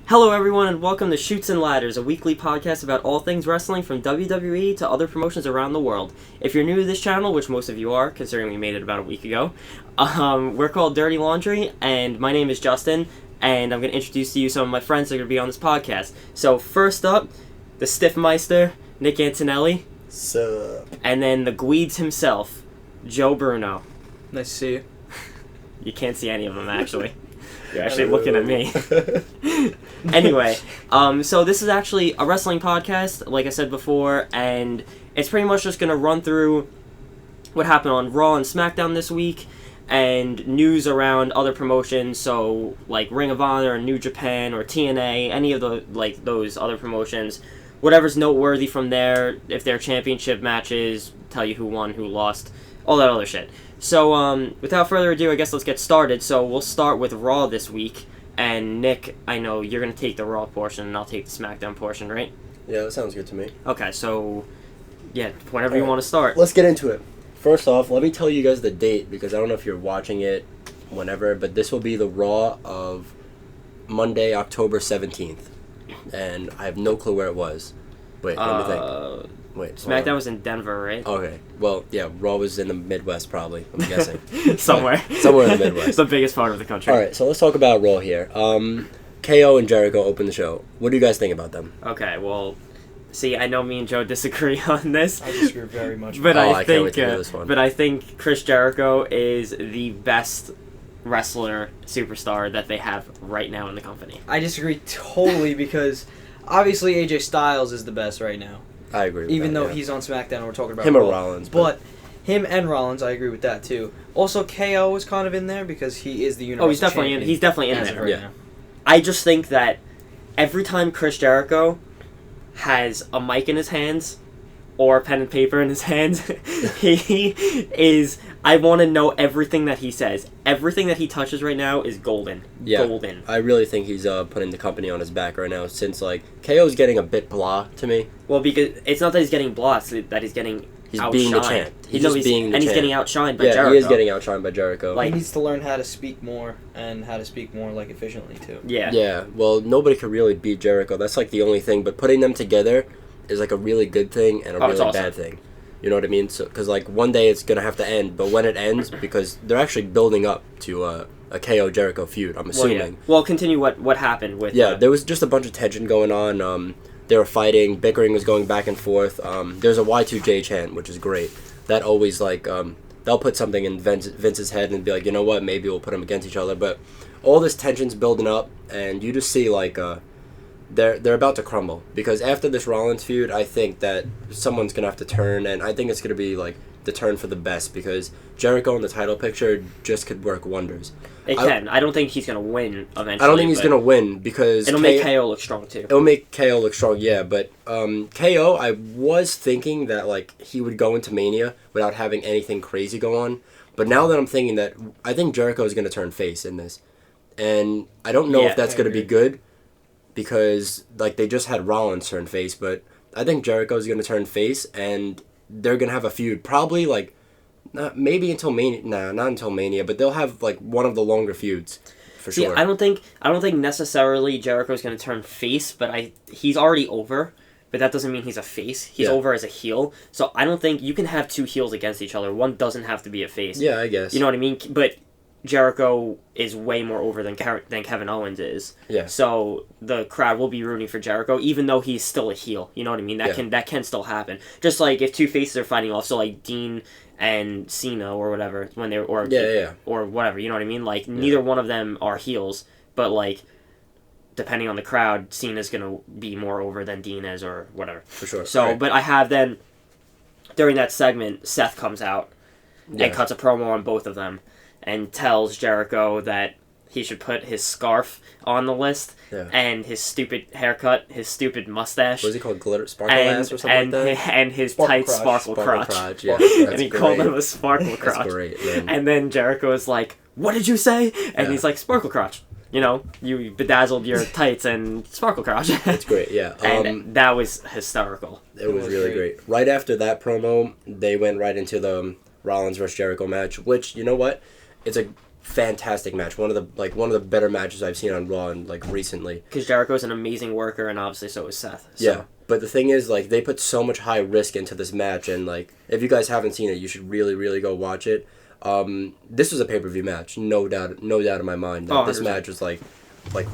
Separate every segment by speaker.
Speaker 1: Hello everyone and welcome to Chutes and Ladders, a weekly podcast about all things wrestling from WWE to other promotions around the world. If you're new to this channel, which most of you are, considering we made it about a week ago, we're called Dirty Laundry, and my name is Justin, and I'm going to introduce to you some of my friends that are going to be on this podcast. So first up, the Stiffmeister, Nick Antonelli.
Speaker 2: Sup?
Speaker 1: And then the Gweeds himself, Joe Bruno.
Speaker 3: Nice to see you.
Speaker 1: You can't see any of them, actually. You're actually looking at me. Anyway, so this is actually a wrestling podcast, like I said before, and it's pretty much just going to run through what happened on Raw and SmackDown this week, and news around other promotions, so like Ring of Honor or New Japan or TNA, any of the those other promotions. Whatever's noteworthy from there, if they're championship matches, tell you who won, who lost, all that other shit. So, without further ado, I guess let's get started. So, we'll start with Raw this week. And, Nick, I know you're going to take the Raw portion, and I'll take the SmackDown portion, right?
Speaker 2: Yeah, that sounds good to me.
Speaker 1: Okay, so, yeah, whenever you want to start.
Speaker 2: Let's get into it. First off, let me tell you guys the date, because I don't know if you're watching it whenever, but this will be the Raw of Monday, October 17th. And I have no clue where it was. Wait, let me think. Wait,
Speaker 1: SmackDown was in Denver, right?
Speaker 2: Okay. Well, yeah, Raw was in the Midwest, probably, I'm guessing.
Speaker 1: Somewhere.
Speaker 2: Somewhere in the Midwest.
Speaker 1: It's the biggest part of the country.
Speaker 2: Alright, so let's talk about Raw here. KO and Jericho opened the show. What do you guys think about them?
Speaker 1: Okay, well, see, I know me and Joe disagree on this.
Speaker 3: I disagree very much.
Speaker 1: But
Speaker 2: I can't wait to hear this one.
Speaker 1: But I think Chris Jericho is the best wrestler superstar that they have right now in the company.
Speaker 3: I disagree totally because obviously AJ Styles is the best right now.
Speaker 2: I agree with
Speaker 3: Even
Speaker 2: that,
Speaker 3: though
Speaker 2: yeah.
Speaker 3: he's on SmackDown and we're talking about
Speaker 2: Him or
Speaker 3: Raw.
Speaker 2: Rollins.
Speaker 3: But him and Rollins, I agree with that too. Also, KO is kind of in there because he is the Universal
Speaker 1: Oh, he's definitely in
Speaker 3: as of
Speaker 1: there.
Speaker 3: right
Speaker 2: Yeah.
Speaker 3: now.
Speaker 1: I just think that every time Chris Jericho has a mic in his hands or a pen and paper in his hands, I want to know everything that he says. Everything that he touches right now is golden.
Speaker 2: Yeah.
Speaker 1: Golden.
Speaker 2: I really think he's putting the company on his back right now since, KO's getting a bit blah to me.
Speaker 1: Well, because it's not that he's getting blocked, it's that he's getting
Speaker 2: He's
Speaker 1: outshined.
Speaker 2: being the champ. He's just being the
Speaker 1: and
Speaker 2: champ.
Speaker 1: he's getting outshined by
Speaker 2: Yeah,
Speaker 1: Jericho.
Speaker 2: he is getting outshined by Jericho.
Speaker 1: Like-
Speaker 3: He needs to learn how to speak more and how to speak more efficiently too.
Speaker 1: Yeah.
Speaker 2: Yeah, well, nobody could really beat Jericho. That's, the only thing. But putting them together is, a really good thing and a
Speaker 1: Oh, it's
Speaker 2: really
Speaker 1: awesome.
Speaker 2: bad thing. You know what I mean? So, because, one day it's going to have to end. But when it ends, because they're actually building up to a KO Jericho feud, I'm assuming.
Speaker 1: Well, yeah. Well, continue what happened with...
Speaker 2: Yeah, there was just a bunch of tension going on. They were fighting, bickering was going back and forth. There's a Y2J chant, which is great. That always, they'll put something in Vince's head and be like, you know what, maybe we'll put them against each other. But all this tension's building up, and you just see, they're about to crumble. Because after this Rollins feud, I think that someone's going to have to turn, and I think it's going to be, the turn for the best, because Jericho in the title picture just could work wonders.
Speaker 1: It can. I don't think he's going to win eventually.
Speaker 2: I don't think he's going to win, because...
Speaker 1: It'll make KO look strong, too.
Speaker 2: It'll make KO look strong, yeah, but KO, I was thinking that, he would go into Mania without having anything crazy go on, but now that I'm thinking that, I think Jericho is going to turn face in this, and I don't know if that's going to be good, because, they just had Rollins turn face, but I think Jericho is going to turn face, and they're going to have a feud, probably, maybe until Mania, not until Mania, but they'll have, one of the longer feuds. For
Speaker 1: See,
Speaker 2: sure.
Speaker 1: I don't think necessarily Jericho's going to turn face, but he's already over. But that doesn't mean he's a face. He's over as a heel. So I don't think you can have two heels against each other. One doesn't have to be a face.
Speaker 2: Yeah, I guess.
Speaker 1: You know what I mean? But Jericho is way more over than Kevin Owens is.
Speaker 2: Yeah.
Speaker 1: So the crowd will be rooting for Jericho, even though he's still a heel. You know what I mean? That can still happen. Just like if two faces are fighting off, so Dean and Cena or whatever when they're or whatever. You know what I mean? Neither one of them are heels, but depending on the crowd, Cena's gonna be more over than Dean is or whatever.
Speaker 2: For sure.
Speaker 1: So,
Speaker 2: right.
Speaker 1: But I have then during that segment, Seth comes out and cuts a promo on both of them and tells Jericho that he should put his scarf on the list and his stupid haircut, his stupid mustache.
Speaker 2: What is he called? Sparkle ass or something like that?
Speaker 1: And his
Speaker 3: Sparkle
Speaker 1: tight
Speaker 3: crotch.
Speaker 1: sparkle crotch.
Speaker 2: Yeah,
Speaker 1: and he called him a sparkle crotch.
Speaker 2: That's great, man.
Speaker 1: And then Jericho is like, "What did you say?" And
Speaker 2: Yeah.
Speaker 1: he's like, "Sparkle crotch." You know, you bedazzled your tights and sparkle crotch.
Speaker 2: That's great, yeah.
Speaker 1: And that was hysterical.
Speaker 2: It was really great. Right after that promo, they went right into the Rollins vs. Jericho match, which, you know what? It's a fantastic match. One of the better matches I've seen on Raw and like recently.
Speaker 1: Because Jericho's an amazing worker, and obviously so is Seth. So.
Speaker 2: Yeah, but the thing is, like, they put so much high risk into this match, and like, if you guys haven't seen it, you should really, really go watch it. This was a pay-per-view match, no doubt in my mind. That this match was like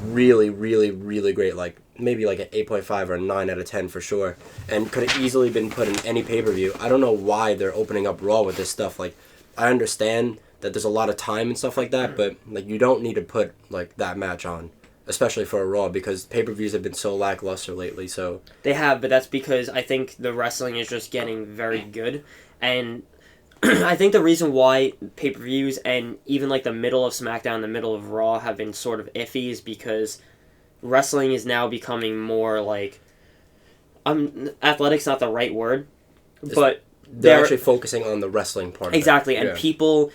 Speaker 2: really, really, really great. Like maybe like an 8.5 or a 9 out of 10 for sure, and could have easily been put in any pay-per-view. I don't know why they're opening up Raw with this stuff. Like, I understand that there's a lot of time and stuff like that, but like you don't need to put like that match on, especially for a Raw, because pay-per-views have been so lackluster lately. So
Speaker 1: they have, but that's because I think the wrestling is just getting very good, and I think the reason why pay-per-views and even like the middle of SmackDown, the middle of Raw have been sort of iffy is because wrestling is now becoming more like athletic's not the right word, but
Speaker 2: they're actually focusing on the wrestling part.
Speaker 1: Exactly,
Speaker 2: of it.
Speaker 1: and people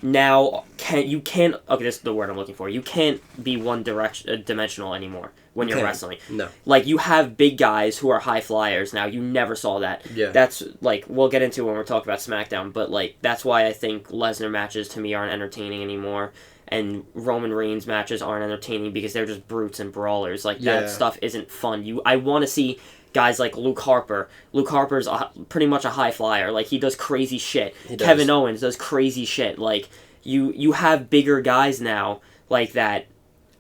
Speaker 1: now can't okay, this is the word I'm looking for. You can't be one dimensional anymore when you're wrestling.
Speaker 2: No.
Speaker 1: Like, you have big guys who are high flyers now. You never saw that.
Speaker 2: Yeah.
Speaker 1: That's, like, we'll get into when we're talking about SmackDown, but, like, that's why I think Lesnar matches, to me, aren't entertaining anymore, and Roman Reigns matches aren't entertaining because they're just brutes and brawlers. Like, that stuff isn't fun. I want to see guys like Luke Harper. Luke Harper's pretty much a high flyer. Like, he does crazy shit. Kevin Owens does crazy shit. Like, you have bigger guys now like that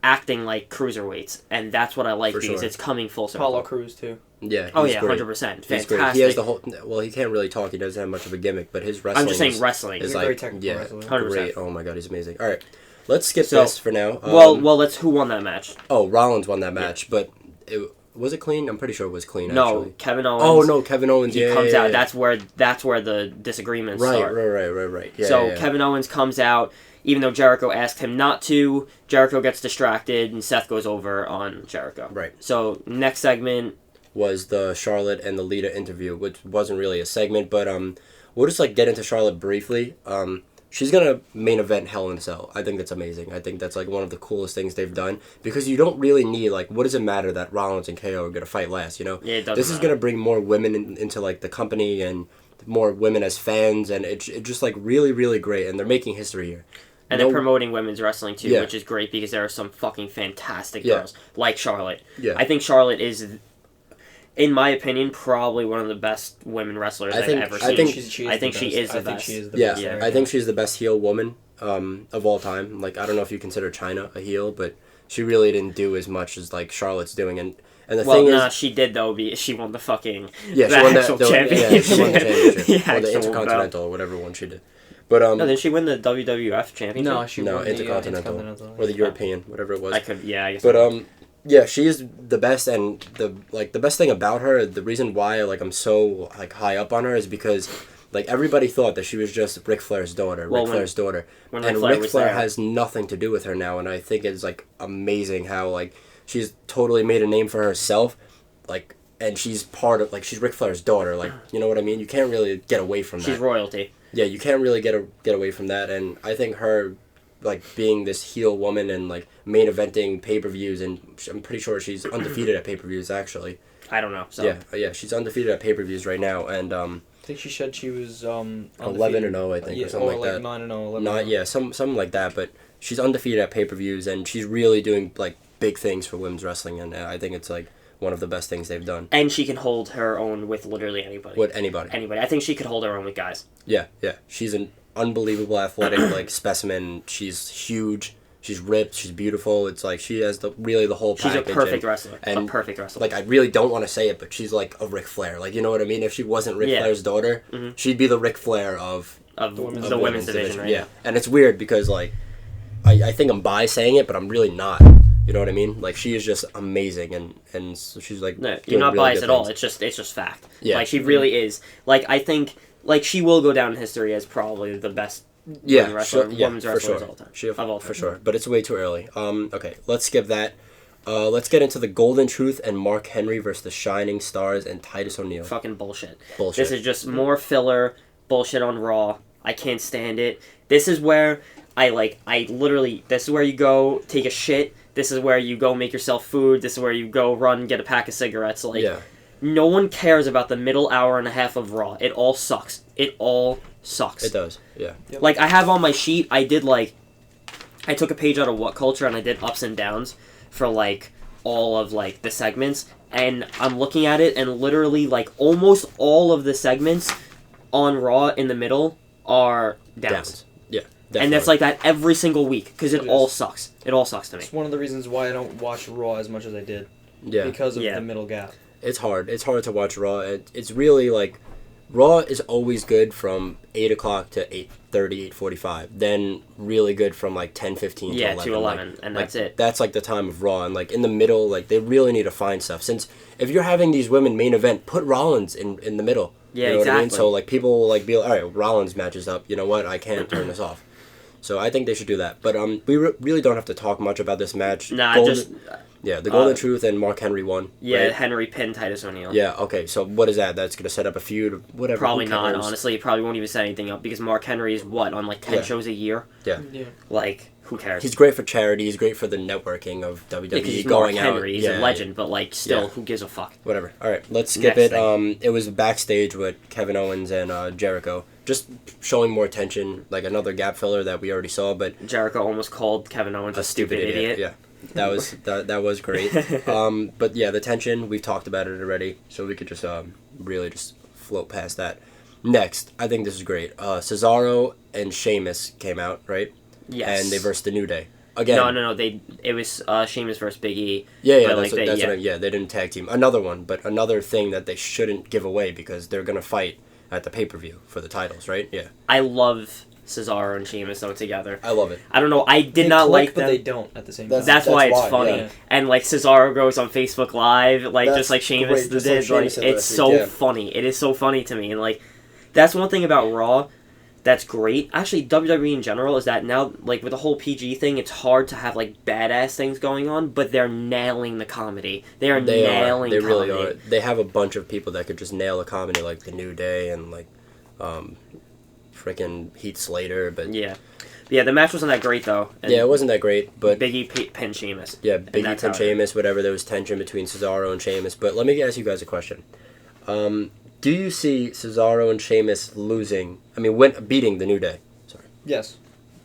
Speaker 1: acting like cruiserweights, and that's what I like because it's coming full circle.
Speaker 3: Apollo Crews too.
Speaker 2: Yeah.
Speaker 1: Oh yeah,
Speaker 2: great.
Speaker 1: 100%. Fantastic.
Speaker 2: He's great. He has the whole. Well, he can't really talk. He doesn't have much of a gimmick, but his wrestling.
Speaker 1: I'm just saying wrestling.
Speaker 2: Is
Speaker 3: He's a very
Speaker 2: like,
Speaker 3: technical wrestler.
Speaker 1: 100%.
Speaker 2: Great. Oh my god, he's amazing. All right, let's skip this for now.
Speaker 1: Well, let's. Who won that match?
Speaker 2: Oh, Rollins won that match, but was it clean? I'm pretty sure it was clean.
Speaker 1: No,
Speaker 2: actually.
Speaker 1: Kevin Owens.
Speaker 2: Oh no, Kevin Owens.
Speaker 1: He comes out. That's where the disagreements start.
Speaker 2: Right. Yeah,
Speaker 1: so Kevin Owens comes out. Even though Jericho asked him not to, Jericho gets distracted, and Seth goes over on Jericho.
Speaker 2: Right.
Speaker 1: So, next segment
Speaker 2: was the Charlotte and the Lita interview, which wasn't really a segment, but we'll just like get into Charlotte briefly. She's gonna main event Hell in a Cell. I think that's amazing. I think that's like one of the coolest things they've done, because you don't really need, like, what does it matter that Rollins and KO are gonna fight last? You know,
Speaker 1: Yeah, it doesn't
Speaker 2: this is
Speaker 1: matter.
Speaker 2: gonna bring more women into like the company and more women as fans, and it's just like really, really great, and they're making history here.
Speaker 1: And they're promoting women's wrestling too,
Speaker 2: Yeah.
Speaker 1: which is great because there are some fucking fantastic girls like Charlotte.
Speaker 2: Yeah.
Speaker 1: I think Charlotte is, in my opinion, probably one of the best women wrestlers I've ever seen.
Speaker 2: I think
Speaker 1: she is the best.
Speaker 2: Yeah, I think she's the best heel woman of all time. Like, I don't know if you consider Chyna a heel, but she really didn't do as much as like Charlotte's doing. And the thing is,
Speaker 1: she did though. She won the fucking
Speaker 2: she won the championship.
Speaker 1: Yeah,
Speaker 2: she won the championship, or the
Speaker 1: actual
Speaker 2: Intercontinental,
Speaker 1: belt.
Speaker 2: or whatever one she did. But
Speaker 1: No, didn't she win the WWF championship?
Speaker 3: No, she won
Speaker 2: Intercontinental,
Speaker 3: the Intercontinental,
Speaker 2: or the European, whatever it was.
Speaker 1: I guess.
Speaker 2: But yeah, she is the best, and the best thing about her, the reason why like I'm so like high up on her is because like everybody thought that she was just Ric Flair's daughter,
Speaker 1: When
Speaker 2: Ric Flair has nothing to do with her now, and I think it's like amazing how like she's totally made a name for herself, like, and she's part of, like, she's Ric Flair's daughter, like, you know what I mean? You can't really get away from that.
Speaker 1: She's royalty.
Speaker 2: Yeah, you can't really get away from that, and I think her, like, being this heel woman and, like, main eventing pay-per-views, and I'm pretty sure she's undefeated at pay-per-views, actually.
Speaker 1: I don't know. So.
Speaker 2: Yeah, she's undefeated at pay-per-views right now, and,
Speaker 3: I think she said she was
Speaker 2: 11-0, I think, or something like that.
Speaker 3: 9-0, 11-0.
Speaker 2: Something like that, but she's undefeated at pay-per-views, and she's really doing, like, big things for women's wrestling, and I think it's, like, one of the best things they've done.
Speaker 1: And she can hold her own with literally anybody.
Speaker 2: With anybody.
Speaker 1: I think she could hold her own with guys.
Speaker 2: Yeah. She's an unbelievable athletic, like, specimen. She's huge. She's ripped. She's beautiful. It's like she has the whole package.
Speaker 1: She's a perfect wrestler. A perfect wrestler.
Speaker 2: Like, I really don't want to say it, but she's like a Ric Flair. Like, you know what I mean? If she wasn't Ric Flair's daughter, she'd be the Ric Flair of
Speaker 1: the women's division, right?
Speaker 2: Yeah. And it's weird because, like, I think I'm bi saying it, but I'm really not. You know what I mean? Like, she is just amazing, and so she's like.
Speaker 1: No, you're not
Speaker 2: really
Speaker 1: biased at all. It's just fact.
Speaker 2: Yeah.
Speaker 1: Like, she really is. Like, I think, like, she will go down in history as probably the best women's wrestler of all time.
Speaker 2: Of all time. For sure. But it's way too early. Okay, let's skip that. Let's get into the Golden Truth and Mark Henry versus the Shining Stars and Titus O'Neil.
Speaker 1: Fucking bullshit.
Speaker 2: Bullshit.
Speaker 1: This is just more filler bullshit on Raw. I can't stand it. This is where this is where you go take a shit. This is where you go make yourself food. This is where you go run, get a pack of cigarettes. Like, no one cares about the middle hour and a half of Raw. It all sucks. It all sucks.
Speaker 2: It does, yeah.
Speaker 1: Like, I have on my sheet, I did, like, I took a page out of What Culture and I did ups and downs for like all of like the segments, and I'm looking at it and literally like almost all of the segments on Raw in the middle are downs.
Speaker 2: Yeah, definitely.
Speaker 1: And that's like that every single week because it
Speaker 3: It
Speaker 1: all
Speaker 3: is.
Speaker 1: sucks. It all sucks to me.
Speaker 3: It's one of the reasons why I don't watch Raw as much as I did.
Speaker 2: Yeah.
Speaker 3: Because of
Speaker 1: Yeah.
Speaker 3: the middle gap.
Speaker 2: It's hard. It's hard to watch Raw. It's really like Raw is always good from 8 o'clock to 8:30, 8:45. Then really good from like 10:15
Speaker 1: Yeah,
Speaker 2: to 11.
Speaker 1: to 11, and
Speaker 2: like,
Speaker 1: that's it.
Speaker 2: That's like the time of Raw, and like in the middle, like they really need to find stuff. Since if you're having these women main event, put Rollins in the middle.
Speaker 1: Yeah,
Speaker 2: you know what I mean?
Speaker 1: exactly.
Speaker 2: So like people will like be like, all right, Rollins matches up. You know what? I can't turn this off. So I think they should do that. But we really don't have to talk much about this match.
Speaker 1: Nah,
Speaker 2: The Golden Truth and Mark Henry won.
Speaker 1: yeah,
Speaker 2: right?
Speaker 1: Henry pinned Titus O'Neil.
Speaker 2: Yeah, okay, so what is that? That's going to set up a feud? Whatever.
Speaker 1: Probably
Speaker 2: who
Speaker 1: not,
Speaker 2: cares?
Speaker 1: honestly. It probably won't even set anything up because Mark Henry is what, on like 10
Speaker 2: Yeah.
Speaker 1: shows a year?
Speaker 3: Yeah.
Speaker 1: Like, who cares?
Speaker 2: He's great for charity. He's great for the networking of WWE
Speaker 1: because he's
Speaker 2: going
Speaker 1: Mark
Speaker 2: out.
Speaker 1: Henry. He's
Speaker 2: yeah,
Speaker 1: a legend, but like, still,
Speaker 2: Yeah.
Speaker 1: who gives a fuck?
Speaker 2: Whatever. All right, let's skip
Speaker 1: Next
Speaker 2: it.
Speaker 1: thing.
Speaker 2: It was backstage with Kevin Owens and Jericho, just showing more tension, like another gap filler that we already saw, but
Speaker 1: Jericho almost called Kevin Owens a stupid idiot.
Speaker 2: Yeah, that was great. But yeah, the tension, we've talked about it already, so we could just really just float past that. Next, I think this is great. Cesaro and Sheamus came out, right?
Speaker 1: Yes.
Speaker 2: And they versed the New Day. Again.
Speaker 1: No. It was Sheamus versus Big E.
Speaker 2: Yeah,
Speaker 1: but,
Speaker 2: that's,
Speaker 1: like,
Speaker 2: what they didn't tag team. Another one, but another thing that they shouldn't give away because they're gonna fight at the pay-per-view for the titles, right? Yeah.
Speaker 1: I love Cesaro and Sheamus though together.
Speaker 2: I love it.
Speaker 1: I don't know. I did
Speaker 3: They
Speaker 1: not
Speaker 3: click,
Speaker 1: like
Speaker 3: but
Speaker 1: them.
Speaker 3: they don't at the same
Speaker 2: That's-
Speaker 3: time.
Speaker 1: That's why it's
Speaker 2: why,
Speaker 1: funny.
Speaker 3: yeah.
Speaker 1: And like Cesaro goes on Facebook Live, like
Speaker 2: That's
Speaker 1: just like Sheamus
Speaker 2: great, just
Speaker 1: did.
Speaker 2: like Sheamus
Speaker 1: Like
Speaker 2: did
Speaker 1: it's
Speaker 2: last
Speaker 1: so
Speaker 2: week, yeah.
Speaker 1: funny. It is so funny to me, and like that's one thing about Raw that's great. Actually, WWE in general is that now, like with the whole PG thing, it's hard to have like badass things going on, but they're nailing the comedy. They are nailing.
Speaker 2: They
Speaker 1: comedy.
Speaker 2: really are. They have a bunch of people that could just nail a comedy, like the New Day and like, freaking Heath Slater. But
Speaker 1: Yeah, the match wasn't that great though. And
Speaker 2: yeah, it wasn't that great. But
Speaker 1: Big E pinned Sheamus.
Speaker 2: yeah,
Speaker 1: And
Speaker 2: Big E
Speaker 1: that's
Speaker 2: and
Speaker 1: how it
Speaker 2: Sheamus, whatever. There was tension between Cesaro and Sheamus. But let me ask you guys a question. Do you see Cesaro and Sheamus losing? I mean, beating the New Day? Sorry.
Speaker 3: Yes.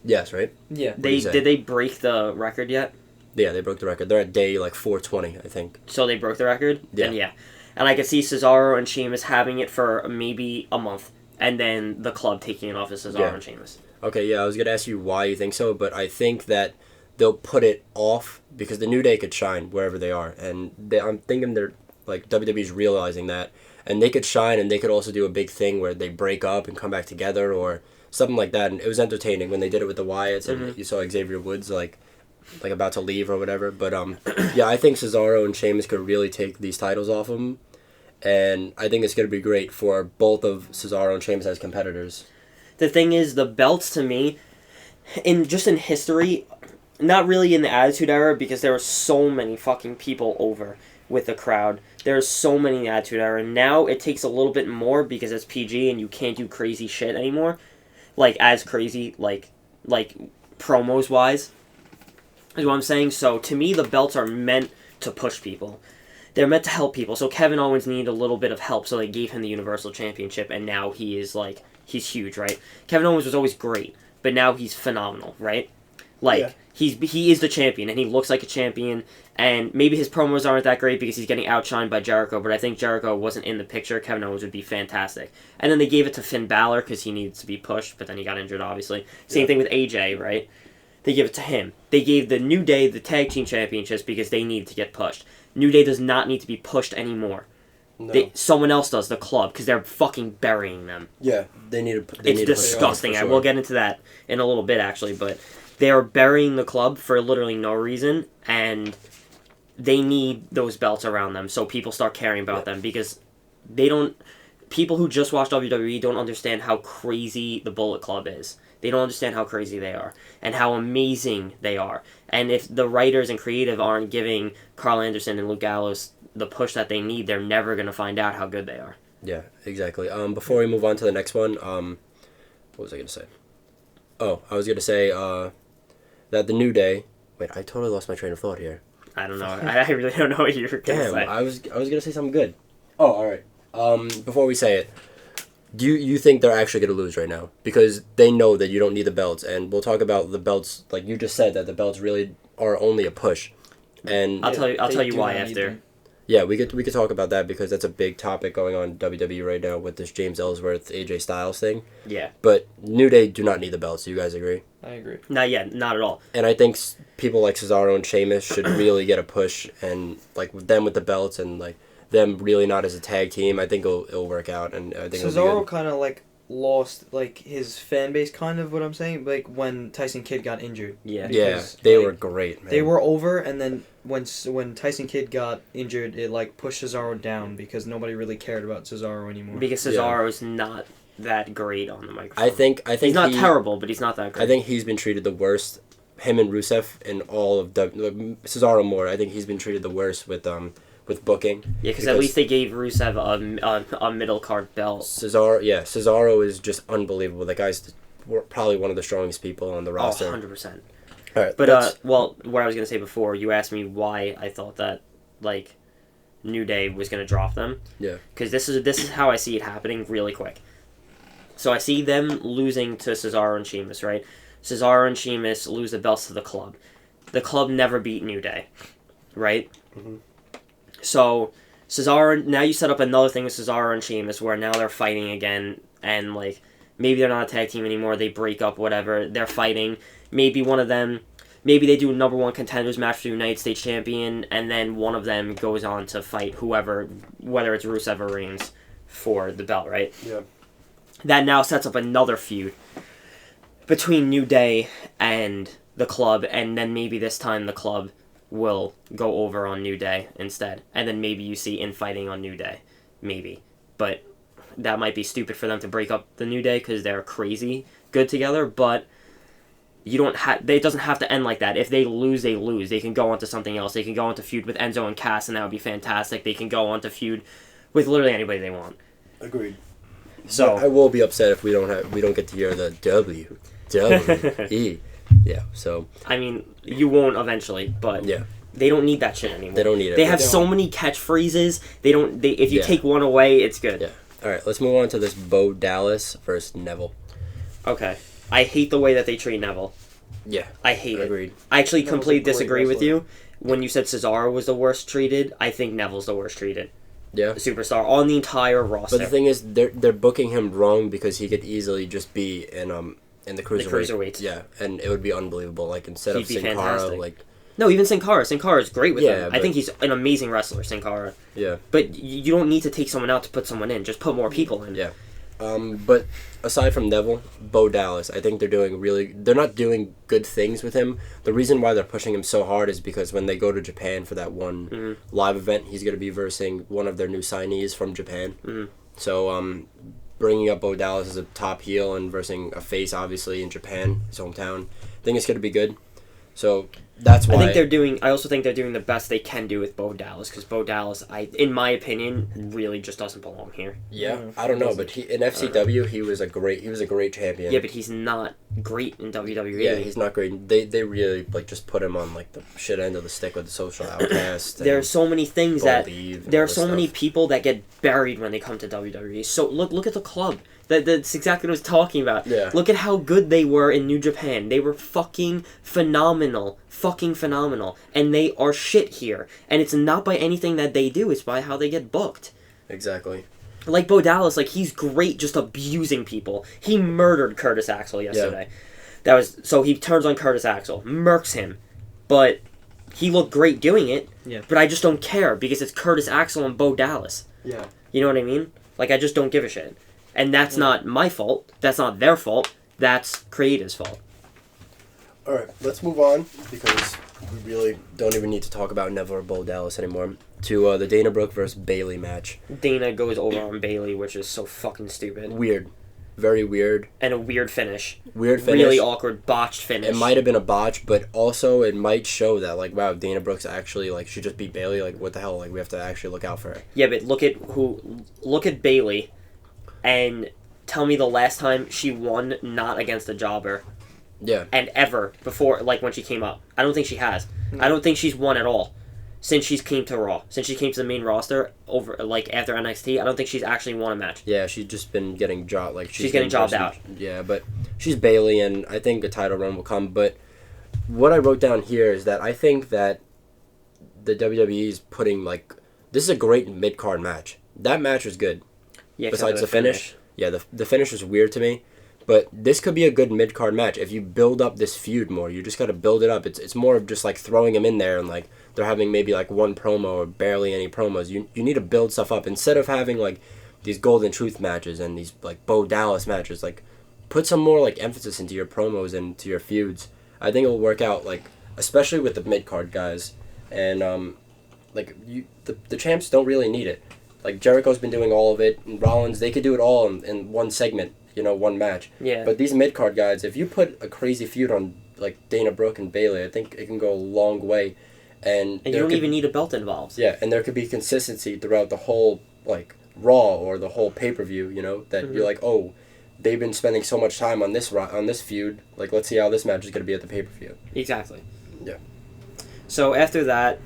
Speaker 2: Yes, right?
Speaker 3: Yeah.
Speaker 2: do you say?
Speaker 1: Did they break the record yet?
Speaker 2: Yeah, they broke the record. They're at day like 420, I think.
Speaker 1: So they broke the record?
Speaker 2: Yeah.
Speaker 1: Then yeah. And I could see Cesaro and Sheamus having it for maybe a month, and then the club taking it off of Cesaro
Speaker 2: Yeah.
Speaker 1: and Sheamus.
Speaker 2: Okay, yeah, I was gonna ask you why you think so, but I think that they'll put it off because the New Day could shine wherever they are, and I'm thinking they're like WWE's realizing that, and they could shine, and they could also do a big thing where they break up and come back together or something like that. And it was entertaining when they did it with the Wyatts, and you saw Xavier Woods like about to leave or whatever. But yeah, I think Cesaro and Sheamus could really take these titles off them, and I think it's gonna be great for both of Cesaro and Sheamus as competitors.
Speaker 1: The thing is, the belts to me, in history, not really in the Attitude Era because there were so many fucking people over with the crowd. There's so many in the Attitude Era. Now it takes a little bit more because it's PG and you can't do crazy shit anymore. Like, as crazy, like promos wise, is what I'm saying. So, to me, the belts are meant to push people. They're meant to help people. So, Kevin Owens needed a little bit of help, so they gave him the Universal Championship, and now he is, like, he's huge, right? Kevin Owens was always great, but now he's phenomenal, right? Like,
Speaker 3: Yeah.
Speaker 1: he is the champion, and he looks like a champion, and maybe his promos aren't that great because he's getting outshined by Jericho, but I think Jericho wasn't in the picture. Kevin Owens would be fantastic. And then they gave it to Finn Balor because he needs to be pushed, but then he got injured, obviously. Same thing with AJ, right? They give it to him. They gave the New Day the Tag Team Championships because they needed to get pushed. New Day does not need to be pushed anymore.
Speaker 2: No.
Speaker 1: Someone else does, the club, because they're fucking burying them.
Speaker 2: Yeah, they need to.
Speaker 1: It's disgusting. I will get into that in a little bit, actually, but they are burying the club for literally no reason, and they need those belts around them so people start caring about them because they don't. People who just watch WWE don't understand how crazy the Bullet Club is. They don't understand how crazy they are and how amazing they are. And if the writers and creative aren't giving Carl Anderson and Luke Gallows the push that they need, they're never going to find out how good they are.
Speaker 2: Yeah, exactly. Before we move on to the next one, what was I gonna say? Oh, I was gonna say that the New Day. Wait, I totally lost my train of thought here.
Speaker 1: I don't know. I really don't know what you're going to
Speaker 2: Damn,
Speaker 1: say.
Speaker 2: I was gonna say something good. Oh, all right. Before we say it, Do you think they're actually going to lose right now? Because they know that you don't need the belts, and we'll talk about the belts. Like you just said, that the belts really are only a push. And
Speaker 1: I'll tell you
Speaker 3: do
Speaker 1: why
Speaker 3: not need
Speaker 1: after.
Speaker 3: them.
Speaker 2: yeah, we could talk about that because that's a big topic going on in WWE right now with this James Ellsworth AJ Styles thing.
Speaker 1: Yeah.
Speaker 2: But New Day do not need the belts. Do you guys agree?
Speaker 3: I agree.
Speaker 1: Not yet. Not at all.
Speaker 2: And I think people like Cesaro and Sheamus should really get a push, and like with them with the belts and like them really not as a tag team. I think it'll work out, and I think it'll be
Speaker 3: Cesaro
Speaker 2: good.
Speaker 3: kind of like lost like his fan base, kind of what I'm saying. Like when Tyson Kidd got injured.
Speaker 1: Yeah.
Speaker 2: Yeah,
Speaker 3: because,
Speaker 2: they
Speaker 3: like,
Speaker 2: were great, man.
Speaker 3: They were over, and then when Tyson Kidd got injured, it like pushed Cesaro down because nobody really cared about Cesaro anymore.
Speaker 1: Because Cesaro's not that great on the microphone.
Speaker 2: I think
Speaker 1: he's not terrible, but he's not that great.
Speaker 2: I think he's been treated the worst. Him and Rusev and all of Cesaro more. I think he's been treated the worst with booking.
Speaker 1: Yeah, because at least they gave Rusev a middle card belt.
Speaker 2: Cesaro is just unbelievable. That guy's probably one of the strongest people on the roster.
Speaker 1: 100%.
Speaker 2: All right,
Speaker 1: But what I was gonna say before, you asked me why I thought that like New Day was gonna drop them.
Speaker 2: Yeah.
Speaker 1: Because this is how I see it happening really quick. So I see them losing to Cesaro and Sheamus, right? Cesaro and Sheamus lose the belts to the club. The club never beat New Day, right?
Speaker 2: Mhm.
Speaker 1: So Cesaro, now you set up another thing with Cesaro and Sheamus where now they're fighting again, and like maybe they're not a tag team anymore. They break up, whatever. They're fighting. Maybe one of them, maybe they do a number one contenders match for the United States champion, and then one of them goes on to fight whoever, whether it's Rusev or Reigns, for the belt, right?
Speaker 2: Yeah.
Speaker 1: That now sets up another feud between New Day and the club, and then maybe this time the club will go over on New Day instead, and then maybe you see infighting on New Day, maybe. But that might be stupid for them to break up the New Day because they're crazy good together, but you don't have. It doesn't have to end like that. If they lose, they lose. They can go on to something else. They can go on to feud with Enzo and Cass, and that would be fantastic. They can go on to feud with literally anybody they want.
Speaker 2: Agreed.
Speaker 1: So
Speaker 2: I will be upset if we don't get to hear the WWE. Yeah. So
Speaker 1: I mean, you won't eventually, but
Speaker 2: yeah,
Speaker 1: they don't need that shit anymore.
Speaker 2: they don't need it.
Speaker 1: They have
Speaker 3: They
Speaker 1: so
Speaker 3: don't.
Speaker 1: many catchphrases. If you
Speaker 2: Yeah.
Speaker 1: take one away, it's good.
Speaker 2: Yeah. All right, let's move on to this Bo Dallas versus Neville.
Speaker 1: Okay. I hate the way that they treat Neville.
Speaker 2: Yeah.
Speaker 1: I hate it.
Speaker 2: Agreed.
Speaker 1: I actually
Speaker 3: Neville's
Speaker 1: completely
Speaker 3: a great
Speaker 1: disagree with
Speaker 3: wrestler.
Speaker 1: you. When you said Cesaro was the worst treated, I think Neville's the worst treated
Speaker 2: Yeah.
Speaker 1: superstar on the entire roster.
Speaker 2: But the thing is, they're booking him wrong because he could easily just be in the
Speaker 1: cruiserweights.
Speaker 2: Yeah, and it would be unbelievable. Like instead
Speaker 1: He'd
Speaker 2: of
Speaker 1: be
Speaker 2: Sin Cara,
Speaker 1: fantastic.
Speaker 2: like
Speaker 1: No, even Sin Cara. Sin Cara is great with
Speaker 2: Yeah,
Speaker 1: him. I
Speaker 2: but-
Speaker 1: think he's an amazing wrestler, Sin Cara.
Speaker 2: yeah,
Speaker 1: But you don't need to take someone out to put someone in. Just put more people in.
Speaker 2: yeah. But aside from Neville, Bo Dallas, I think they're not doing good things with him. The reason why they're pushing him so hard is because when they go to Japan for that one
Speaker 1: Mhm.
Speaker 2: live event, he's going to be versing one of their new signees from Japan.
Speaker 1: Mhm.
Speaker 2: So, bringing up Bo Dallas as a top heel and versing a face, obviously, in Japan, his hometown, I think it's going to be good. So, that's why...
Speaker 1: I also think they're doing the best they can do with Bo Dallas, because Bo Dallas, in my opinion, really just doesn't belong here.
Speaker 2: Yeah,
Speaker 3: Mm,
Speaker 2: I don't know, but in FCW, he was a great champion.
Speaker 1: Yeah, but he's not great in WWE.
Speaker 2: Yeah, he's not great. They really just put him on the shit end of the stick with the social outcast.
Speaker 1: There are so many things that
Speaker 2: Believe
Speaker 1: there
Speaker 2: all
Speaker 1: are
Speaker 2: this
Speaker 1: so many
Speaker 2: stuff.
Speaker 1: people that get buried when they come to WWE. So look at the club. That's exactly what I was talking about.
Speaker 2: Yeah.
Speaker 1: Look at how good they were in New Japan. They were fucking phenomenal. And they are shit here. And it's not by anything that they do, it's by how they get booked.
Speaker 2: Exactly.
Speaker 1: Like Bo Dallas, he's great just abusing people. He murdered Curtis Axel yesterday. So he turns on Curtis Axel, murks him, but he looked great doing it.
Speaker 3: Yeah.
Speaker 1: But I just don't care because it's Curtis Axel and Bo Dallas.
Speaker 3: Yeah.
Speaker 1: You know what I mean? I just don't give a shit. And that's not my fault. That's not their fault. That's Creative's fault.
Speaker 2: All right, let's move on because we really don't even need to talk about Neville or Bo Dallas anymore. To the Dana Brooke versus Bailey match.
Speaker 1: Dana goes over on Bailey, which is so fucking stupid.
Speaker 2: Weird. Very weird.
Speaker 1: And a weird finish.
Speaker 2: Weird finish.
Speaker 1: Really awkward, botched finish.
Speaker 2: It might have been a botch, but also it might show that, wow, Dana Brooks actually, she just beat Bailey. What the hell? We have to actually look out for her.
Speaker 1: Yeah, but look at Bailey and tell me the last time she won not against a jobber.
Speaker 2: Yeah.
Speaker 1: And ever before, when she came up. I don't think she has. I don't think she's won at all since she's came to Raw, since she came to the main roster over like after NXT. I don't think she's actually won a match.
Speaker 2: Yeah, she's just been getting jobbed. Like
Speaker 1: she's getting jobbed out.
Speaker 2: Yeah, but she's Bayley, and I think a title run will come. But what I wrote down here is that I think that the WWE is putting like this is a great mid card match. That match was good.
Speaker 1: Yeah,
Speaker 2: besides the finish. Yeah, the finish was weird to me. But this could be a good mid card match if you build up this feud more. You just got to build it up. It's more of just like throwing him in there and like they're having maybe like one promo or barely any promos. You need to build stuff up instead of having like these Golden Truth matches and these like Bo Dallas matches. Like put some more like emphasis into your promos and to your feuds. I think it will work out, like especially with the mid card guys, and the champs don't really need it. Like Jericho's been doing all of it, and Rollins, they could do it all in one segment, one match.
Speaker 1: Yeah.
Speaker 2: But these mid card guys, if you put a crazy feud on like Dana Brooke and Bayley, I think it can go a long way. And
Speaker 1: you don't even need a belt involved.
Speaker 2: Yeah, and there could be consistency throughout the whole like Raw or the whole pay-per-view. That you're like, oh, they've been spending so much time on this feud. Like, let's see how this match is going to be at the pay-per-view.
Speaker 1: Exactly.
Speaker 2: Yeah.
Speaker 1: So after that,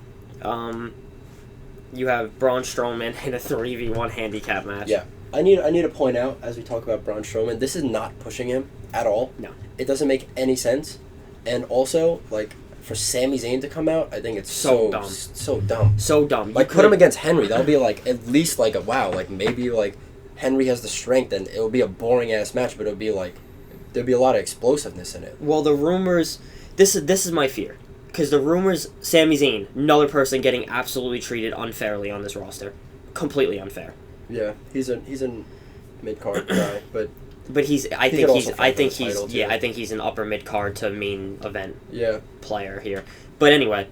Speaker 1: you have Braun Strowman in a 3v1 handicap match.
Speaker 2: Yeah. I need to point out, as we talk about Braun Strowman, this is not pushing him at all.
Speaker 1: No.
Speaker 2: It doesn't make any sense. And also, like, for Sami Zayn to come out, I think it's
Speaker 1: so dumb.
Speaker 2: So dumb.
Speaker 1: So dumb.
Speaker 2: Like, put him against Henry. That'll be, like, at least, like, a wow. Like, maybe, like, Henry has the strength, and it'll be a boring-ass match, but it'll be, like, there'll be a lot of explosiveness in it.
Speaker 1: Well, the rumors... This is my fear. Because the rumors, Sami Zayn, another person getting absolutely treated unfairly on this roster. Completely unfair.
Speaker 2: Yeah, he's a mid-card guy, but
Speaker 1: I think he's an upper mid-card to main event player here. But anyway,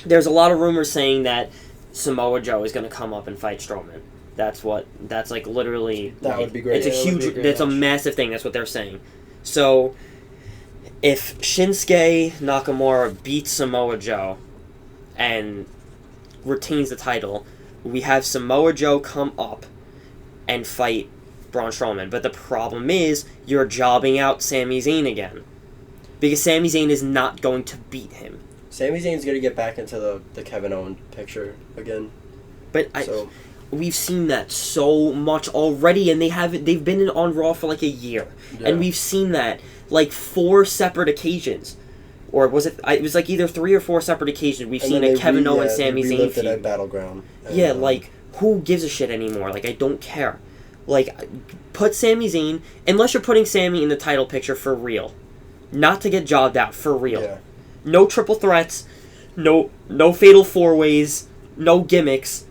Speaker 1: there's a lot of rumors saying that Samoa Joe is going to come up and fight Strowman. That's like literally...
Speaker 2: That would be great.
Speaker 1: It's a massive thing. That's what they're saying. So, if Shinsuke Nakamura beats Samoa Joe and retains the title, we have Samoa Joe come up and fight Braun Strowman. But the problem is, you're jobbing out Sami Zayn again. Because Sami Zayn is not going to beat him.
Speaker 2: Sami Zayn's going to get back into the Kevin Owens picture again.
Speaker 1: But we've seen that so much already, and they've been on Raw for like a year. Yeah. And we've seen that like 4 separate occasions. Or was it? It was like either 3 or 4 separate occasions. We've seen a Kevin Owens, Sami Zayn feud.
Speaker 2: At Battleground.
Speaker 1: Yeah, like, who gives a shit anymore? Like, I don't care. Like, put Sami Zayn, unless you're putting Sami in the title picture for real. Not to get jobbed out, for real.
Speaker 2: Yeah.
Speaker 1: No triple threats, no fatal 4-ways, no gimmicks.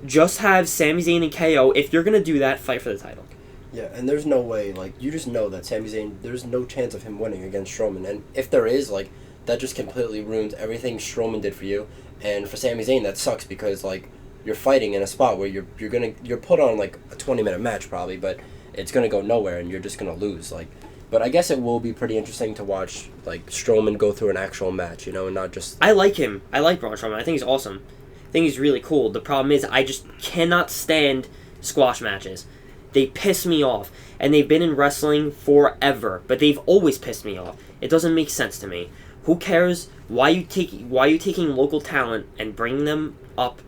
Speaker 1: Just have Sami Zayn and KO. If you're going to do that, fight for the title.
Speaker 2: Yeah, and there's no way, like, you just know that Sami Zayn, there's no chance of him winning against Strowman. And if there is, like, that just completely ruins everything Strowman did for you. And for Sami Zayn, that sucks because, like, you're fighting in a spot where you're put on, like, a 20-minute match probably, but it's going to go nowhere and you're just going to lose. Like, but I guess it will be pretty interesting to watch, like, Strowman go through an actual match, and not just...
Speaker 1: I like him. I like Braun Strowman. I think he's awesome. I think he's really cool. The problem is I just cannot stand squash matches. They piss me off. And they've been in wrestling forever, but they've always pissed me off. It doesn't make sense to me. Who cares? Why you taking local talent and bringing them up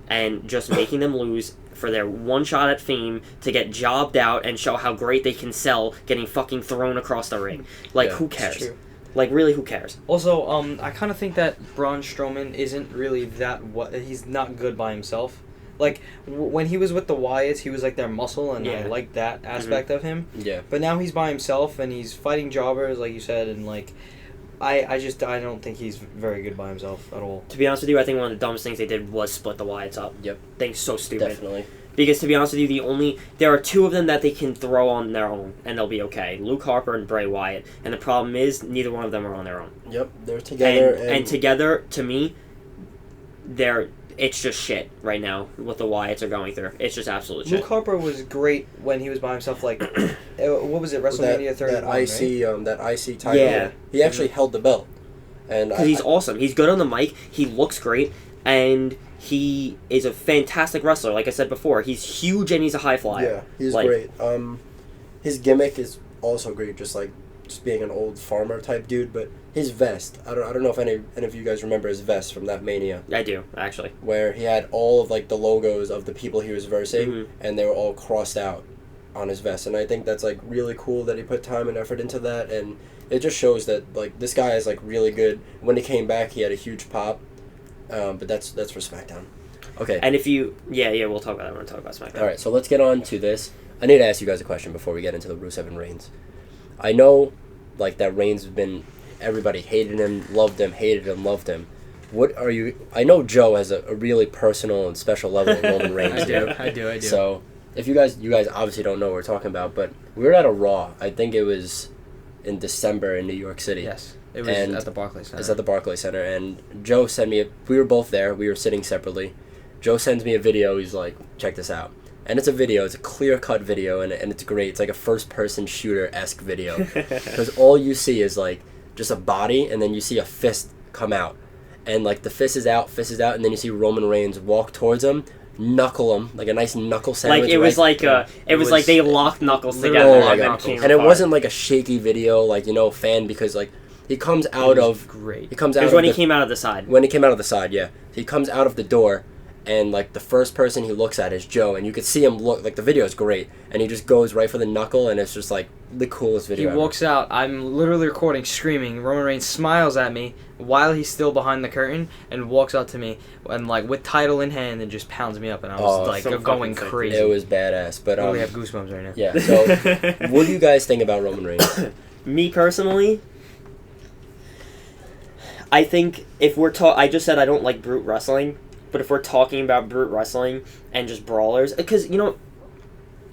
Speaker 1: and just making them lose for their one shot at fame to get jobbed out and show how great they can sell getting fucking thrown across the ring? Like, who cares? Like, really, who cares?
Speaker 3: Also, I kind of think that Braun Strowman isn't really he's not good by himself. Like, when he was with the Wyatts, he was, like, their muscle, and I like that aspect of him.
Speaker 2: Yeah.
Speaker 3: But now he's by himself, and he's fighting jobbers, like you said, and, like, I don't think he's very good by himself at all.
Speaker 1: To be honest with you, I think one of the dumbest things they did was split the Wyatts up.
Speaker 2: Yep.
Speaker 1: I think it's so stupid.
Speaker 2: Definitely.
Speaker 1: Because, to be honest with you, there are 2 of them that they can throw on their own, and they'll be okay. Luke Harper and Bray Wyatt. And the problem is, neither one of them are on their own.
Speaker 2: Yep, they're together.
Speaker 1: And together, to me, it's just shit right now, what the Wyatts are going through. It's just absolute shit.
Speaker 3: Luke Harper was great when he was by himself, like, what was it, WrestleMania 31,
Speaker 2: that IC title.
Speaker 1: Yeah.
Speaker 2: He actually held the belt.
Speaker 1: Because he's awesome. He's good on the mic, he looks great, and he is a fantastic wrestler. Like I said before, he's huge and he's a high flyer.
Speaker 2: Yeah, he's great. His gimmick is also great, just like just being an old farmer type dude, but his vest. I don't know if any of you guys remember his vest from that Mania.
Speaker 1: I do, actually.
Speaker 2: Where he had all of like the logos of the people he was versing, and they were all crossed out on his vest. And I think that's like really cool that he put time and effort into that, and it just shows that like this guy is like really good. When he came back, he had a huge pop. But that's for SmackDown. Okay.
Speaker 1: And if you... Yeah, we'll talk about that when we talk about SmackDown.
Speaker 2: Alright, so let's get on to this. I need to ask you guys a question before we get into the Rusev and Reigns. I know, like, that Reigns has been... Everybody hated him, loved him, hated him, loved him. What are you... I know Joe has a really personal and special level of Roman Reigns.
Speaker 3: I do.
Speaker 2: So, if you guys obviously don't know what we're talking about, but we were at a Raw. I think it was in December in New York City.
Speaker 3: Yes. It was at the Barclays Center.
Speaker 2: It's at the Barclays Center, and Joe sent me we were both there. We were sitting separately. Joe sends me a video. He's like, check this out. And it's a video. It's a clear-cut video, and it's great. It's like a first-person shooter-esque video. Because all you see is, like, just a body, and then you see a fist come out. And, like, the fist is out, and then you see Roman Reigns walk towards him, knuckle him, like a nice knuckle sandwich.
Speaker 1: Like, it was like they locked knuckles together.
Speaker 2: Oh my God. And it wasn't, like, a shaky video, like, fan, because, like, he comes out of...
Speaker 3: Great.
Speaker 2: He comes out
Speaker 1: it was when he came out of the side.
Speaker 2: When he came out of the side, yeah. He comes out of the door, and, like, the first person he looks at is Joe, and you could see him look, like, the video is great, and he just goes right for the knuckle, and it's just, like, the coolest video
Speaker 3: ever. He walks out, I'm literally recording, screaming, Roman Reigns smiles at me while he's still behind the curtain, and walks out to me, and, like, with title in hand, and just pounds me up, and I was, like, going crazy.
Speaker 2: It was badass, but,
Speaker 3: I really have goosebumps right now.
Speaker 2: Yeah, so, what do you guys think about Roman Reigns?
Speaker 1: Me, personally... I think if we're I just said I don't like brute wrestling, but if we're talking about brute wrestling and just brawlers, because,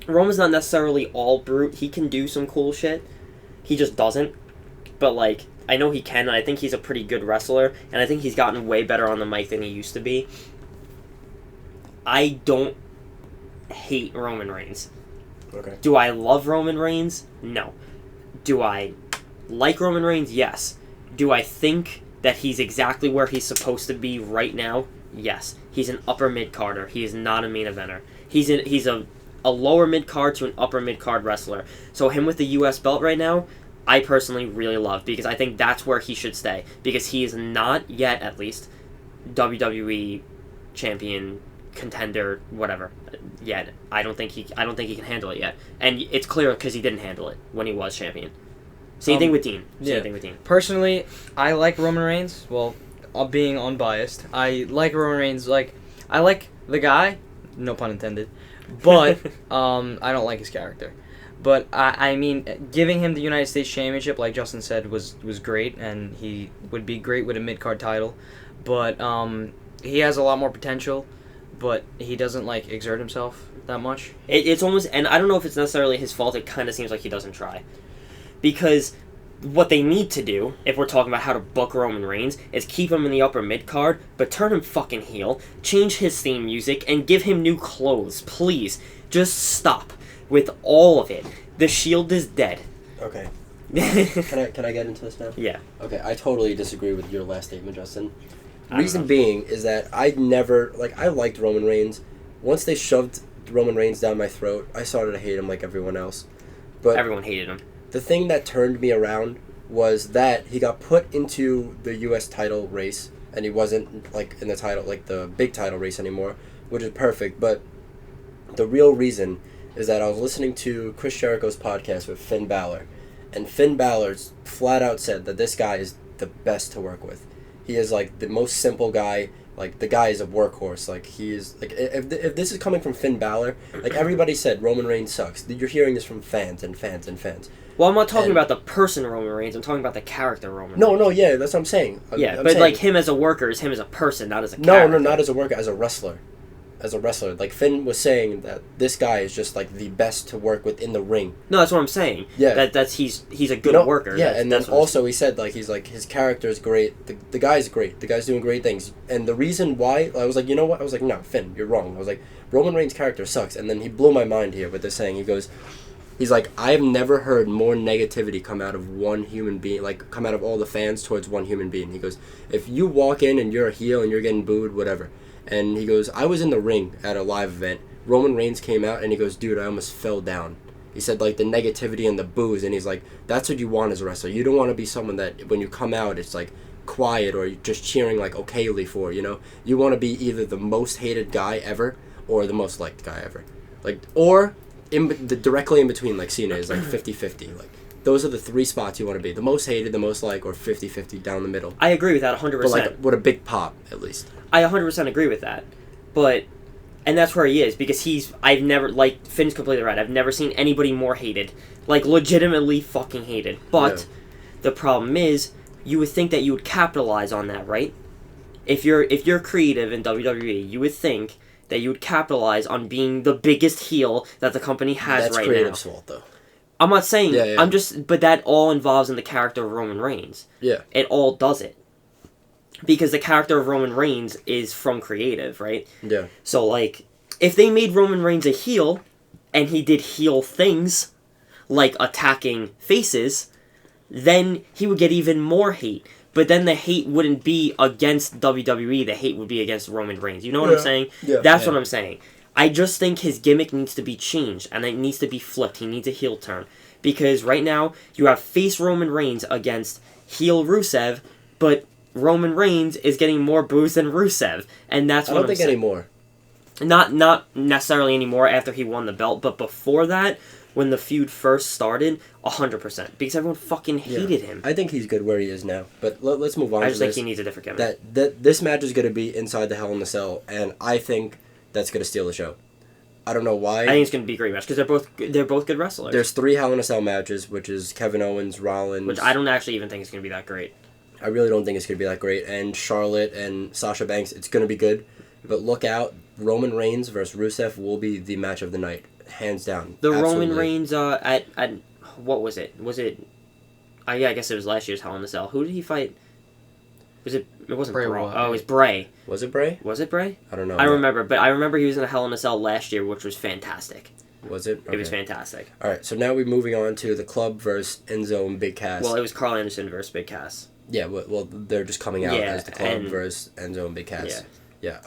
Speaker 1: Roman's not necessarily all brute. He can do some cool shit. He just doesn't. But, like, I know he can, and I think he's a pretty good wrestler, and I think he's gotten way better on the mic than he used to be. I don't hate Roman Reigns.
Speaker 2: Okay.
Speaker 1: Do I love Roman Reigns? No. Do I like Roman Reigns? Yes. Do I think that he's exactly where he's supposed to be right now? Yes. He's an upper mid-carder. He is not a main eventer. He's a lower mid-card to an upper mid-card wrestler. So him with the U.S. belt right now, I personally really love, because I think that's where he should stay. Because he is not yet, at least, WWE champion, contender, whatever, yet. I don't think he can handle it yet. And it's clear because he didn't handle it when he was champion. Same thing with Dean.
Speaker 3: Personally, I like Roman Reigns. Well, being unbiased, I like Roman Reigns. Like, I like the guy, no pun intended, but I don't like his character. But I mean, giving him the United States Championship, like Justin said, was great, and he would be great with a mid-card title. But he has a lot more potential, but he doesn't exert himself that much.
Speaker 1: It's almost, and I don't know if it's necessarily his fault. It kind of seems like he doesn't try. Because what they need to do, if we're talking about how to book Roman Reigns, is keep him in the upper mid-card, but turn him fucking heel, change his theme music, and give him new clothes. Please. Just stop with all of it. The Shield is dead.
Speaker 2: Okay. Can I get into this now?
Speaker 1: Yeah.
Speaker 2: Okay, I totally disagree with your last statement, Justin. Reason being is that I liked Roman Reigns. Once they shoved Roman Reigns down my throat, I started to hate him like everyone else. But
Speaker 1: everyone hated him.
Speaker 2: The thing that turned me around was that he got put into the U.S. title race, and he wasn't, in the title, the big title race anymore, which is perfect. But the real reason is that I was listening to Chris Jericho's podcast with Finn Balor, and Finn Balor flat out said that this guy is the best to work with. He is, the most simple guy. The guy is a workhorse. He is, if this is coming from Finn Balor, everybody said Roman Reigns sucks. You're hearing this from fans and fans and fans.
Speaker 1: Well, I'm not talking about the person Roman Reigns. I'm talking about the character Roman Reigns.
Speaker 2: No, yeah, that's what I'm saying. I'm
Speaker 1: saying, him as a worker is him as a person, not as a character.
Speaker 2: No, not as a worker, as a wrestler. Finn was saying that this guy is just, the best to work with in the ring.
Speaker 1: No, that's what I'm saying.
Speaker 2: Yeah.
Speaker 1: He's a good worker.
Speaker 2: Yeah, and then also he said, his character is great. The guy's great. The guy's doing great things. And the reason why, I was like, you know what? I was like, no, Finn, you're wrong. I was like, Roman Reigns' character sucks. And then he blew my mind here with this saying. He's like, I have never heard more negativity come out of one human being, come out of all the fans towards one human being. He goes, if you walk in and you're a heel and you're getting booed, whatever. And he goes, I was in the ring at a live event. Roman Reigns came out and he goes, dude, I almost fell down. He said, like, the negativity and the boos, and he's like, that's what you want as a wrestler. You don't want to be someone that, when you come out, it's, like, quiet or you're just cheering, like, okayly for, you know? You want to be either the most hated guy ever or the most liked guy ever. Like, or directly in between, like Cena is, like, 50-50. Like, those are the three spots you want to be. The most hated, the most liked, or 50-50 down the middle.
Speaker 1: I agree with that 100%.
Speaker 2: But, like, with a big pop, at least.
Speaker 1: I 100% agree with that. But... And that's where he is, because I've never, like, Finn's completely right, I've never seen anybody more hated. Like, legitimately fucking hated. But, the problem is, you would think that you would capitalize on that, right? If you're creative in WWE, you would think that you would capitalize on being the biggest heel that the company has right now.
Speaker 2: That's creative's fault, though.
Speaker 1: I'm not saying,
Speaker 2: Yeah.
Speaker 1: But that all involves in the character of Roman Reigns.
Speaker 2: Yeah.
Speaker 1: It all does it. Because the character of Roman Reigns is from creative, right?
Speaker 2: Yeah.
Speaker 1: So, like, if they made Roman Reigns a heel, and he did heel things, like attacking faces, then he would get even more hate. But then the hate wouldn't be against WWE, the hate would be against Roman Reigns. You know what I'm saying?
Speaker 2: Yeah.
Speaker 1: That's what I'm saying. I just think his gimmick needs to be changed, and it needs to be flipped. He needs a heel turn. Because right now, you have face Roman Reigns against heel Rusev, but Roman Reigns is getting more boos than Rusev, and that's what I'm saying.
Speaker 2: I don't think anymore.
Speaker 1: Not necessarily anymore after he won the belt, but before that, when the feud first started, 100%, because everyone fucking hated him.
Speaker 2: I think he's good where he is now, but let's move on.
Speaker 1: I just think he needs a different gimmick.
Speaker 2: That this match is going to be inside the Hell in a Cell, and I think that's going to steal the show. I don't know why.
Speaker 1: I think it's going to be a great match because they're both good wrestlers.
Speaker 2: There's 3 Hell in a Cell matches, which is Kevin Owens, Rollins.
Speaker 1: Which I don't actually even think is going to be that great.
Speaker 2: I really don't think it's going to be that great. And Charlotte and Sasha Banks, it's going to be good. But look out, Roman Reigns versus Rusev will be the match of the night. Hands down.
Speaker 1: The
Speaker 2: Absolutely.
Speaker 1: Roman Reigns, at what was it? Was it... yeah, I guess it was last year's Hell in a Cell. Who did he fight? It wasn't
Speaker 3: Bray
Speaker 1: Bray.
Speaker 3: Wyatt.
Speaker 1: Oh, it was Bray.
Speaker 2: Was it Bray?
Speaker 1: Was it Bray?
Speaker 2: I don't know.
Speaker 1: I remember, but I remember he was in a Hell in a Cell last year, which was fantastic.
Speaker 2: Was it? Okay.
Speaker 1: It was fantastic.
Speaker 2: Alright, so now we're moving on to the Club versus Enzo and Big Cass.
Speaker 1: Well, it was Carl Anderson versus Big Cass.
Speaker 2: Yeah, well, they're just coming out
Speaker 1: Yeah,
Speaker 2: as the Club
Speaker 1: and-
Speaker 2: versus Enzo and Big Cass. Yeah.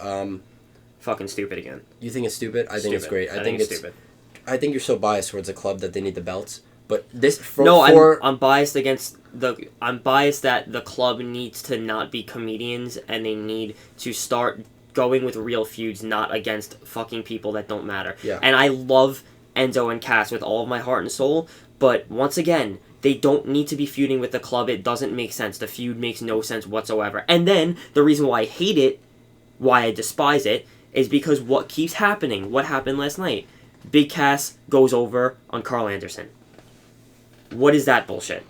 Speaker 1: Fucking stupid again.
Speaker 2: You think it's stupid? I think it's great.
Speaker 1: I think it's stupid.
Speaker 2: I think you're so biased towards the Club that they need the belts. But this
Speaker 1: I'm biased against I'm biased that the Club needs to not be comedians and they need to start going with real feuds, not against fucking people that don't matter.
Speaker 2: Yeah.
Speaker 1: And I love Enzo and Cass with all of my heart and soul, but once again, they don't need to be feuding with the Club. It doesn't make sense. The feud makes no sense whatsoever. And then the reason why I hate it, why I despise it, is because what keeps happening. What happened last night? Big Cass goes over on Carl Anderson. What is that bullshit?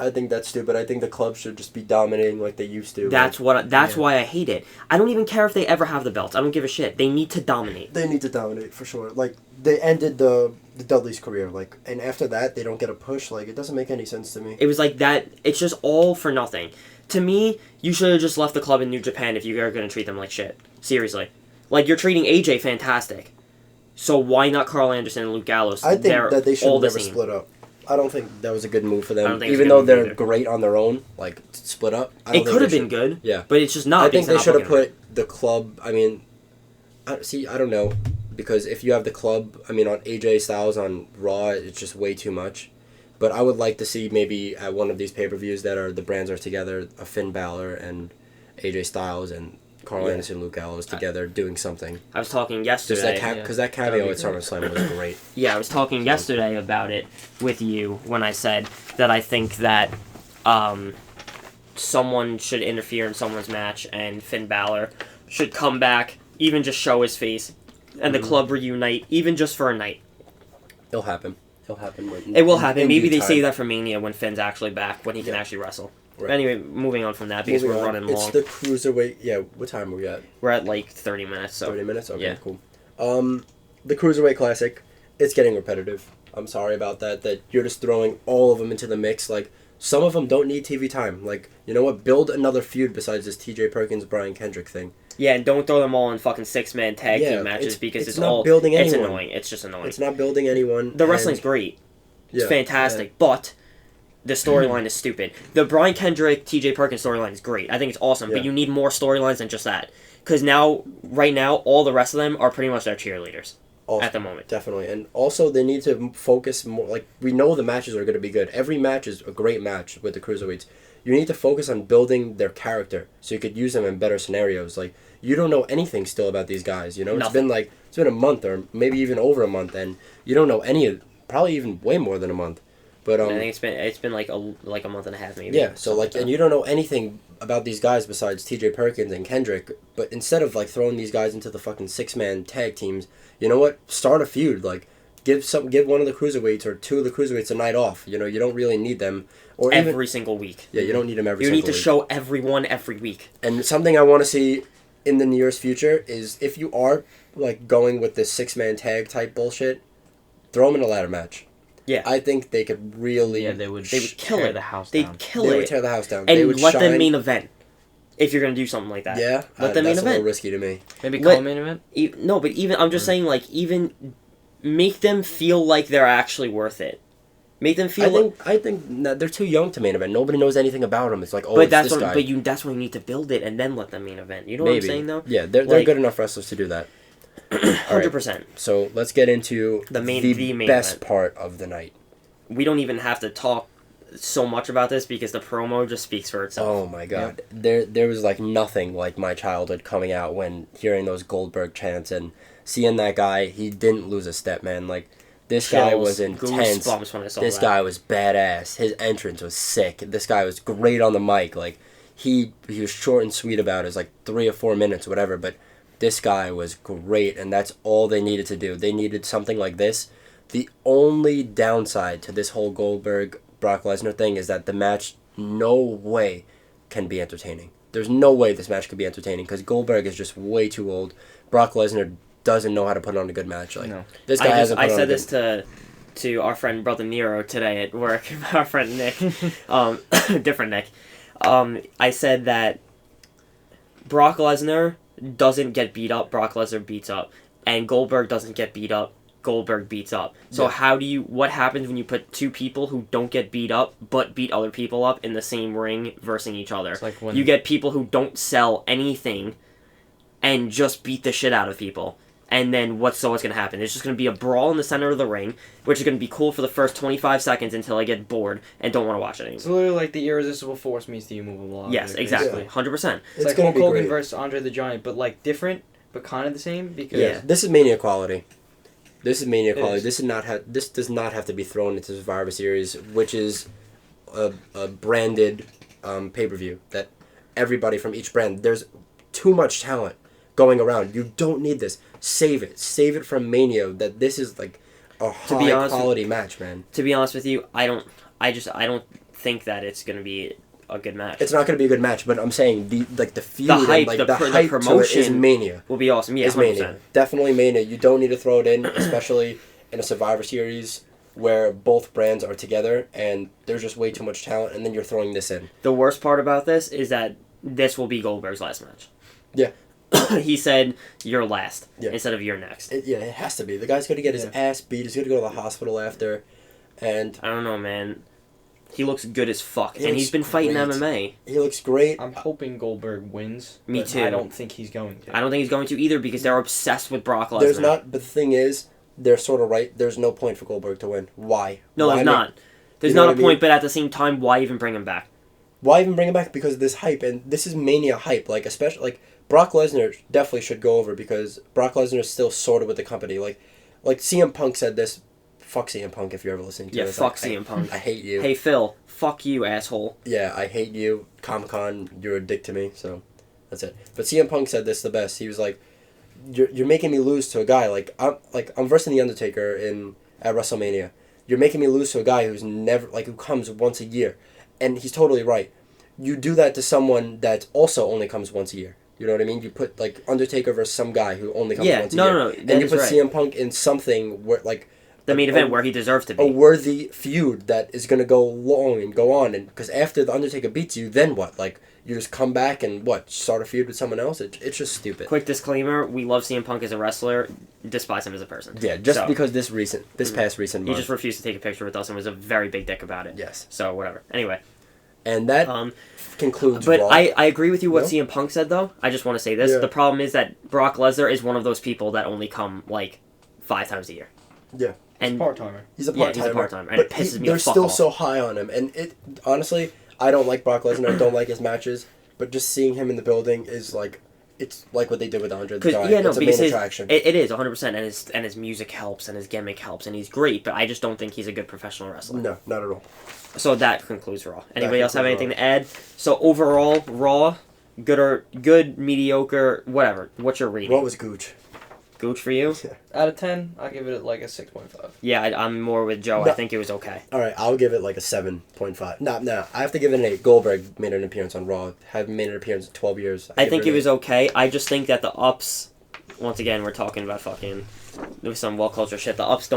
Speaker 2: I think that's stupid. I think the Club should just be dominating like they used to.
Speaker 1: That's why I hate it. I don't even care if they ever have the belts. I don't give a shit. They need to dominate.
Speaker 4: They need to dominate for sure. Like they ended the Dudley's career, like, and after that they don't get a push. Like it doesn't make any sense to me.
Speaker 1: It was like that. It's just all for nothing. To me, you should have just left the Club in New Japan if you are going to treat them like shit. Seriously, like you're treating AJ fantastic. So why not Carl Anderson and Luke Gallows?
Speaker 4: I think that they should
Speaker 1: all the
Speaker 4: never
Speaker 1: same.
Speaker 4: split up.
Speaker 2: I don't think that was a good move for
Speaker 1: I don't
Speaker 2: them.
Speaker 1: think it's a
Speaker 2: Even
Speaker 1: good
Speaker 2: though
Speaker 1: move
Speaker 2: they're
Speaker 1: either.
Speaker 2: great on their own, like split up. I don't
Speaker 1: It
Speaker 2: think
Speaker 1: could have
Speaker 2: they
Speaker 1: been
Speaker 2: should.
Speaker 1: good.
Speaker 2: Yeah.
Speaker 1: But it's just not.
Speaker 2: I think
Speaker 1: because
Speaker 2: they
Speaker 1: they're
Speaker 2: should
Speaker 1: not
Speaker 2: have
Speaker 1: booking
Speaker 2: put the Club. I mean, I don't know, because if you have the Club, I mean, on AJ Styles on Raw, it's just way too much. But I would like to see maybe at one of these pay-per-views that are the brands are together, a Finn Balor and AJ Styles and Carl Anderson, Luke Gallows together doing something.
Speaker 1: I was talking
Speaker 2: Just
Speaker 1: yesterday.
Speaker 2: that because that cameo at SummerSlam was great.
Speaker 1: Yeah, I was talking yesterday about it with you when I said that I think that someone should interfere in someone's match and Finn Balor should come back, even just show his face, and the Club reunite, even just for a night.
Speaker 2: It'll happen. It'll happen.
Speaker 1: It will happen.
Speaker 2: in
Speaker 1: Maybe
Speaker 2: due
Speaker 1: they
Speaker 2: time.
Speaker 1: save that for Mania when Finn's actually back, when he can
Speaker 2: Yeah.
Speaker 1: actually wrestle.
Speaker 2: Right.
Speaker 1: Anyway, moving on from that because
Speaker 2: Moving
Speaker 1: we're
Speaker 2: on,
Speaker 1: running
Speaker 2: it's
Speaker 1: long.
Speaker 2: the Cruiserweight. Yeah, what time are we at?
Speaker 1: We're at like 30 minutes. So
Speaker 2: 30 minutes? Okay,
Speaker 1: yeah.
Speaker 2: cool. The Cruiserweight Classic, it's getting repetitive. I'm sorry about that, that you're just throwing all of them into the mix. Like, some of them don't need TV time. Like, you know what? Build another feud besides this TJ Perkins, Brian Kendrick thing.
Speaker 1: Yeah, and don't throw them all in fucking 6-man tag
Speaker 2: Yeah,
Speaker 1: team matches because
Speaker 2: it's
Speaker 1: it's
Speaker 2: not
Speaker 1: all
Speaker 2: building
Speaker 1: It's
Speaker 2: anyone.
Speaker 1: annoying. It's just annoying.
Speaker 2: It's not building anyone.
Speaker 1: The
Speaker 2: and-
Speaker 1: wrestling's great. It's
Speaker 2: yeah,
Speaker 1: fantastic, but the storyline is stupid. The Brian Kendrick, TJ Perkins storyline is great. I think it's awesome,
Speaker 2: Yeah.
Speaker 1: but you need more storylines than just that. Because right now, all the rest of them are pretty much their cheerleaders.
Speaker 2: Also,
Speaker 1: at the moment.
Speaker 2: Definitely. And also, they need to focus more. Like, we know the matches are going to be good. Every match is a great match with the cruiserweights. You need to focus on building their character so you could use them in better scenarios. Like, you don't know anything still about these guys, you know?
Speaker 1: Nothing.
Speaker 2: It's been a month or maybe even over a month, and you don't know any of, probably even way more than a month. But
Speaker 1: I think it's been like a month and a half maybe.
Speaker 2: yeah, so like, and you don't know anything about these guys besides T.J. Perkins and Kendrick. But instead of like throwing these guys into the fucking 6-man tag teams, you know what? Start a feud. Like, give one of the cruiserweights or two of the cruiserweights a night off. You know, you don't really need them. Or
Speaker 1: every single week.
Speaker 2: Yeah, you don't need them every
Speaker 1: You
Speaker 2: single week.
Speaker 1: need to show everyone every week.
Speaker 2: And something I want to see in the nearest future is if you are like going with this 6-man tag type bullshit, throw them in a ladder match.
Speaker 1: Yeah.
Speaker 2: I think they could really.
Speaker 3: Yeah, they would
Speaker 1: kill
Speaker 3: tear
Speaker 1: it.
Speaker 3: the house
Speaker 1: They'd
Speaker 3: down.
Speaker 1: kill
Speaker 2: They
Speaker 1: it.
Speaker 2: would tear the house down. They
Speaker 1: And
Speaker 2: would
Speaker 1: let them
Speaker 2: shine.
Speaker 1: main event. If you're gonna do something like that.
Speaker 2: Yeah,
Speaker 1: Let them main
Speaker 2: that's a little
Speaker 1: event.
Speaker 2: risky to me.
Speaker 3: Maybe
Speaker 1: Let-
Speaker 3: call main event.
Speaker 1: No, but even I'm just saying, like, even make them feel like they're actually worth it. Make them feel.
Speaker 2: I think they're too young to main event. Nobody knows anything about them. It's like, oh,
Speaker 1: but
Speaker 2: it's
Speaker 1: that's
Speaker 2: this
Speaker 1: what.
Speaker 2: guy.
Speaker 1: But that's why you need to build it and then let them main event. You know what I'm saying, though?
Speaker 2: Yeah, they're
Speaker 1: Like-
Speaker 2: good enough wrestlers to do that.
Speaker 1: 100%.
Speaker 2: So let's get into
Speaker 1: The main
Speaker 2: best
Speaker 1: event.
Speaker 2: part of the night.
Speaker 1: We don't even have to talk so much about this because the promo just speaks for itself.
Speaker 2: Oh my god. There was like nothing like my childhood coming out when hearing those Goldberg chants and seeing that guy. He didn't lose a step, man. Like, this guy
Speaker 1: Chills,
Speaker 2: was intense.
Speaker 1: goosebumps when I saw
Speaker 2: This
Speaker 1: that.
Speaker 2: guy was badass. His entrance was sick. This guy was great on the mic. Like, he was short and sweet about his like 3 or 4 minutes, whatever, but this guy was great, and that's all they needed to do. They needed something like this. The only downside to this whole Goldberg Brock Lesnar thing is that the match no way can be entertaining. There's no way this match could be entertaining because Goldberg is just way too old. Brock Lesnar doesn't know how to put on a good match. Like,
Speaker 3: No.
Speaker 2: this guy hasn't put
Speaker 1: I
Speaker 2: on a
Speaker 1: said
Speaker 2: good
Speaker 1: this to our friend brother Nero today at work. Our friend Nick, different Nick. I said that Brock Lesnar doesn't get beat up. Brock Lesnar beats up, and Goldberg doesn't get beat up. Goldberg beats up. So
Speaker 2: Yeah.
Speaker 1: what happens when you put two people who don't get beat up but beat other people up in the same ring versing each other?
Speaker 3: It's like when
Speaker 1: You get people who don't sell anything and just beat the shit out of people. And then what's going to happen? It's just going to be a brawl in the center of the ring, which is going to be cool for the first 25 seconds until I get bored and don't want to watch it
Speaker 3: It's
Speaker 1: anymore.
Speaker 3: literally like the irresistible force meets the immovable object.
Speaker 1: Yes, exactly.
Speaker 2: Yeah.
Speaker 1: 100%.
Speaker 3: It's like
Speaker 2: gonna
Speaker 3: Hulk
Speaker 2: be
Speaker 3: Hogan
Speaker 2: great.
Speaker 3: versus Andre the Giant, but like different, but kind of the same because
Speaker 1: Yeah.
Speaker 2: This is Mania quality. This is Mania
Speaker 3: It
Speaker 2: quality.
Speaker 3: is.
Speaker 2: This does not have to be thrown into Survivor Series, which is a branded pay-per-view that everybody from each brand. There's too much talent going around. You don't need this. Save it. Save it from Mania. That this is like a
Speaker 1: To be honest
Speaker 2: high-quality match, man.
Speaker 1: To be honest with you, I don't think that it's going to be a good match.
Speaker 2: It's not going to be a good match, but I'm saying the feud
Speaker 1: hype,
Speaker 2: and like
Speaker 1: the
Speaker 2: the
Speaker 1: pr- the
Speaker 2: hype to it is
Speaker 1: promotion
Speaker 2: Mania.
Speaker 1: Will be awesome. Yeah,
Speaker 2: Is
Speaker 1: 100%.
Speaker 2: Mania. Definitely Mania. You don't need to throw it in, especially in a Survivor Series where both brands are together and there's just way too much talent, and then you're throwing this in.
Speaker 1: The worst part about this is that this will be Goldberg's last match.
Speaker 2: Yeah.
Speaker 1: He said, "You're last,"
Speaker 2: Yeah.
Speaker 1: instead of "You're next."
Speaker 2: It has to be. The guy's going to get his ass beat. He's going to go to the hospital after, and
Speaker 1: I don't know, man. He looks good as fuck,
Speaker 2: He
Speaker 1: and
Speaker 2: looks
Speaker 1: he's been fighting
Speaker 2: great.
Speaker 1: MMA.
Speaker 2: he looks great.
Speaker 3: I'm hoping Goldberg wins.
Speaker 1: Me
Speaker 3: but
Speaker 1: too.
Speaker 3: I don't think he's going to.
Speaker 1: I don't think he's going to either because they're obsessed with Brock Lesnar.
Speaker 2: There's not, but the thing is, they're sort of right. There's no point for Goldberg to win. Why?
Speaker 1: No,
Speaker 2: Why
Speaker 1: there's
Speaker 2: make-
Speaker 1: not. There's
Speaker 2: you know
Speaker 1: not a
Speaker 2: what I mean?
Speaker 1: point, but at the same time, why even bring him back?
Speaker 2: Why even bring him back? Because of this hype, and this is Mania hype. Like, especially, like, Brock Lesnar definitely should go over because Brock Lesnar is still sort of with the company. Like CM Punk said this. Fuck CM Punk if you're ever listening to
Speaker 1: Yeah,
Speaker 2: this.
Speaker 1: fuck
Speaker 2: I
Speaker 1: CM Punk.
Speaker 2: I hate you.
Speaker 1: Hey, Phil, fuck you, asshole.
Speaker 2: Yeah, I hate you. Comic-Con, you're a dick to me, so that's it. But CM Punk said this the best. He was like, You're making me lose to a guy I'm versing the Undertaker at WrestleMania. You're making me lose to a guy who's never who comes once a year. And he's totally right. You do that to someone that also only comes once a year. You know what I mean? You put Undertaker versus some guy who only comes once a year.
Speaker 1: No,
Speaker 2: And
Speaker 1: that
Speaker 2: you
Speaker 1: is
Speaker 2: put
Speaker 1: right.
Speaker 2: CM Punk in something where
Speaker 1: The main event where he deserves to
Speaker 2: a
Speaker 1: be.
Speaker 2: worthy feud that is going to go long and go on, and because after the Undertaker beats you, then what? Like, you just come back and start a feud with someone else? It's just stupid.
Speaker 1: Quick disclaimer: we love CM Punk as a wrestler, despise him as a person.
Speaker 2: Yeah, just
Speaker 1: So,
Speaker 2: because this past recent
Speaker 1: he
Speaker 2: month.
Speaker 1: just refused to take a picture with us and was a very big dick about it.
Speaker 2: Yes.
Speaker 1: So whatever. Anyway,
Speaker 2: And that concludes
Speaker 1: but
Speaker 2: Raw.
Speaker 1: I agree with you what
Speaker 2: No?
Speaker 1: CM Punk said though. I just want to say this:
Speaker 2: Yeah.
Speaker 1: the problem is that Brock Lesnar is one of those people that only come 5 times a year.
Speaker 4: Yeah.
Speaker 1: And
Speaker 3: Part timer.
Speaker 4: He's a
Speaker 1: yeah,
Speaker 4: part-timer.
Speaker 1: he's a part-timer, and it
Speaker 4: but
Speaker 1: pisses me
Speaker 4: they're
Speaker 1: the fuck
Speaker 4: still
Speaker 1: off.
Speaker 4: so high on him, and it honestly, I don't like Brock Lesnar. I don't like his matches, but just seeing him in the building is like, it's like what they did with Andre the Giant. It's a main attraction.
Speaker 1: It is 100%, and his music helps, and his gimmick helps, and he's great. But I just don't think he's a good professional wrestler.
Speaker 4: No, not at all.
Speaker 1: So that concludes Raw. Anybody else have
Speaker 4: concludes
Speaker 1: anything to add? So overall, Raw, good, mediocre, whatever. What's your rating?
Speaker 4: What was Gooch?
Speaker 1: Gooch for you?
Speaker 3: Out of 10, I'll give it like a 6.5.
Speaker 1: Yeah, I'm more with Joe.
Speaker 4: No.
Speaker 1: I think it was okay.
Speaker 4: All right, I'll give it like a 7.5. No, I have to give it an 8. Goldberg made an appearance on Raw. Haven't made an appearance in 12 years.
Speaker 1: I think it was okay. I just think that the ups, once again, we're talking about fucking with some well culture shit. The ups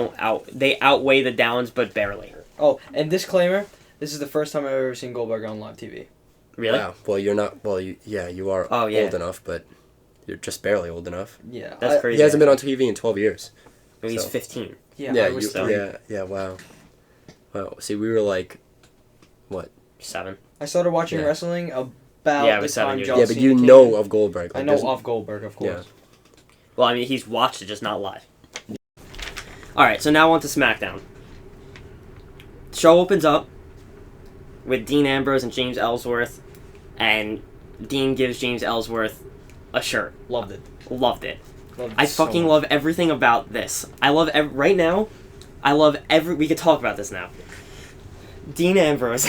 Speaker 1: they outweigh the downs, but barely.
Speaker 3: Oh, and disclaimer, this is the first time I've ever seen Goldberg on live TV.
Speaker 1: Really?
Speaker 4: Wow. Well, you're not. Well, you are
Speaker 1: Oh, yeah.
Speaker 4: old enough, but you're just barely old enough.
Speaker 3: Yeah.
Speaker 1: That's crazy.
Speaker 4: He hasn't been on TV in 12 years.
Speaker 1: He's
Speaker 4: so.
Speaker 1: 15.
Speaker 3: Yeah,
Speaker 4: Yeah,
Speaker 3: I was
Speaker 1: so.
Speaker 4: yeah. Wow. See, we were like, what?
Speaker 1: 7.
Speaker 3: I started watching
Speaker 4: Yeah.
Speaker 3: wrestling about
Speaker 1: Yeah, it
Speaker 3: the
Speaker 1: was 7
Speaker 3: time
Speaker 1: years.
Speaker 3: John
Speaker 4: Yeah, but
Speaker 3: Cena
Speaker 4: you
Speaker 3: came
Speaker 4: know
Speaker 3: in.
Speaker 4: of Goldberg.
Speaker 3: I
Speaker 4: Like,
Speaker 3: know
Speaker 4: there's-
Speaker 3: of Goldberg, of course.
Speaker 1: Well, I mean, he's watched it, just not live. Alright, so now on to SmackDown. Show opens up with Dean Ambrose and James Ellsworth, and Dean gives James Ellsworth a shirt.
Speaker 3: Loved it.
Speaker 1: Loved it.
Speaker 3: Loved it
Speaker 1: I
Speaker 3: so
Speaker 1: fucking
Speaker 3: much.
Speaker 1: love everything about this. I love right now. I love we could talk about this now. Dean Ambrose.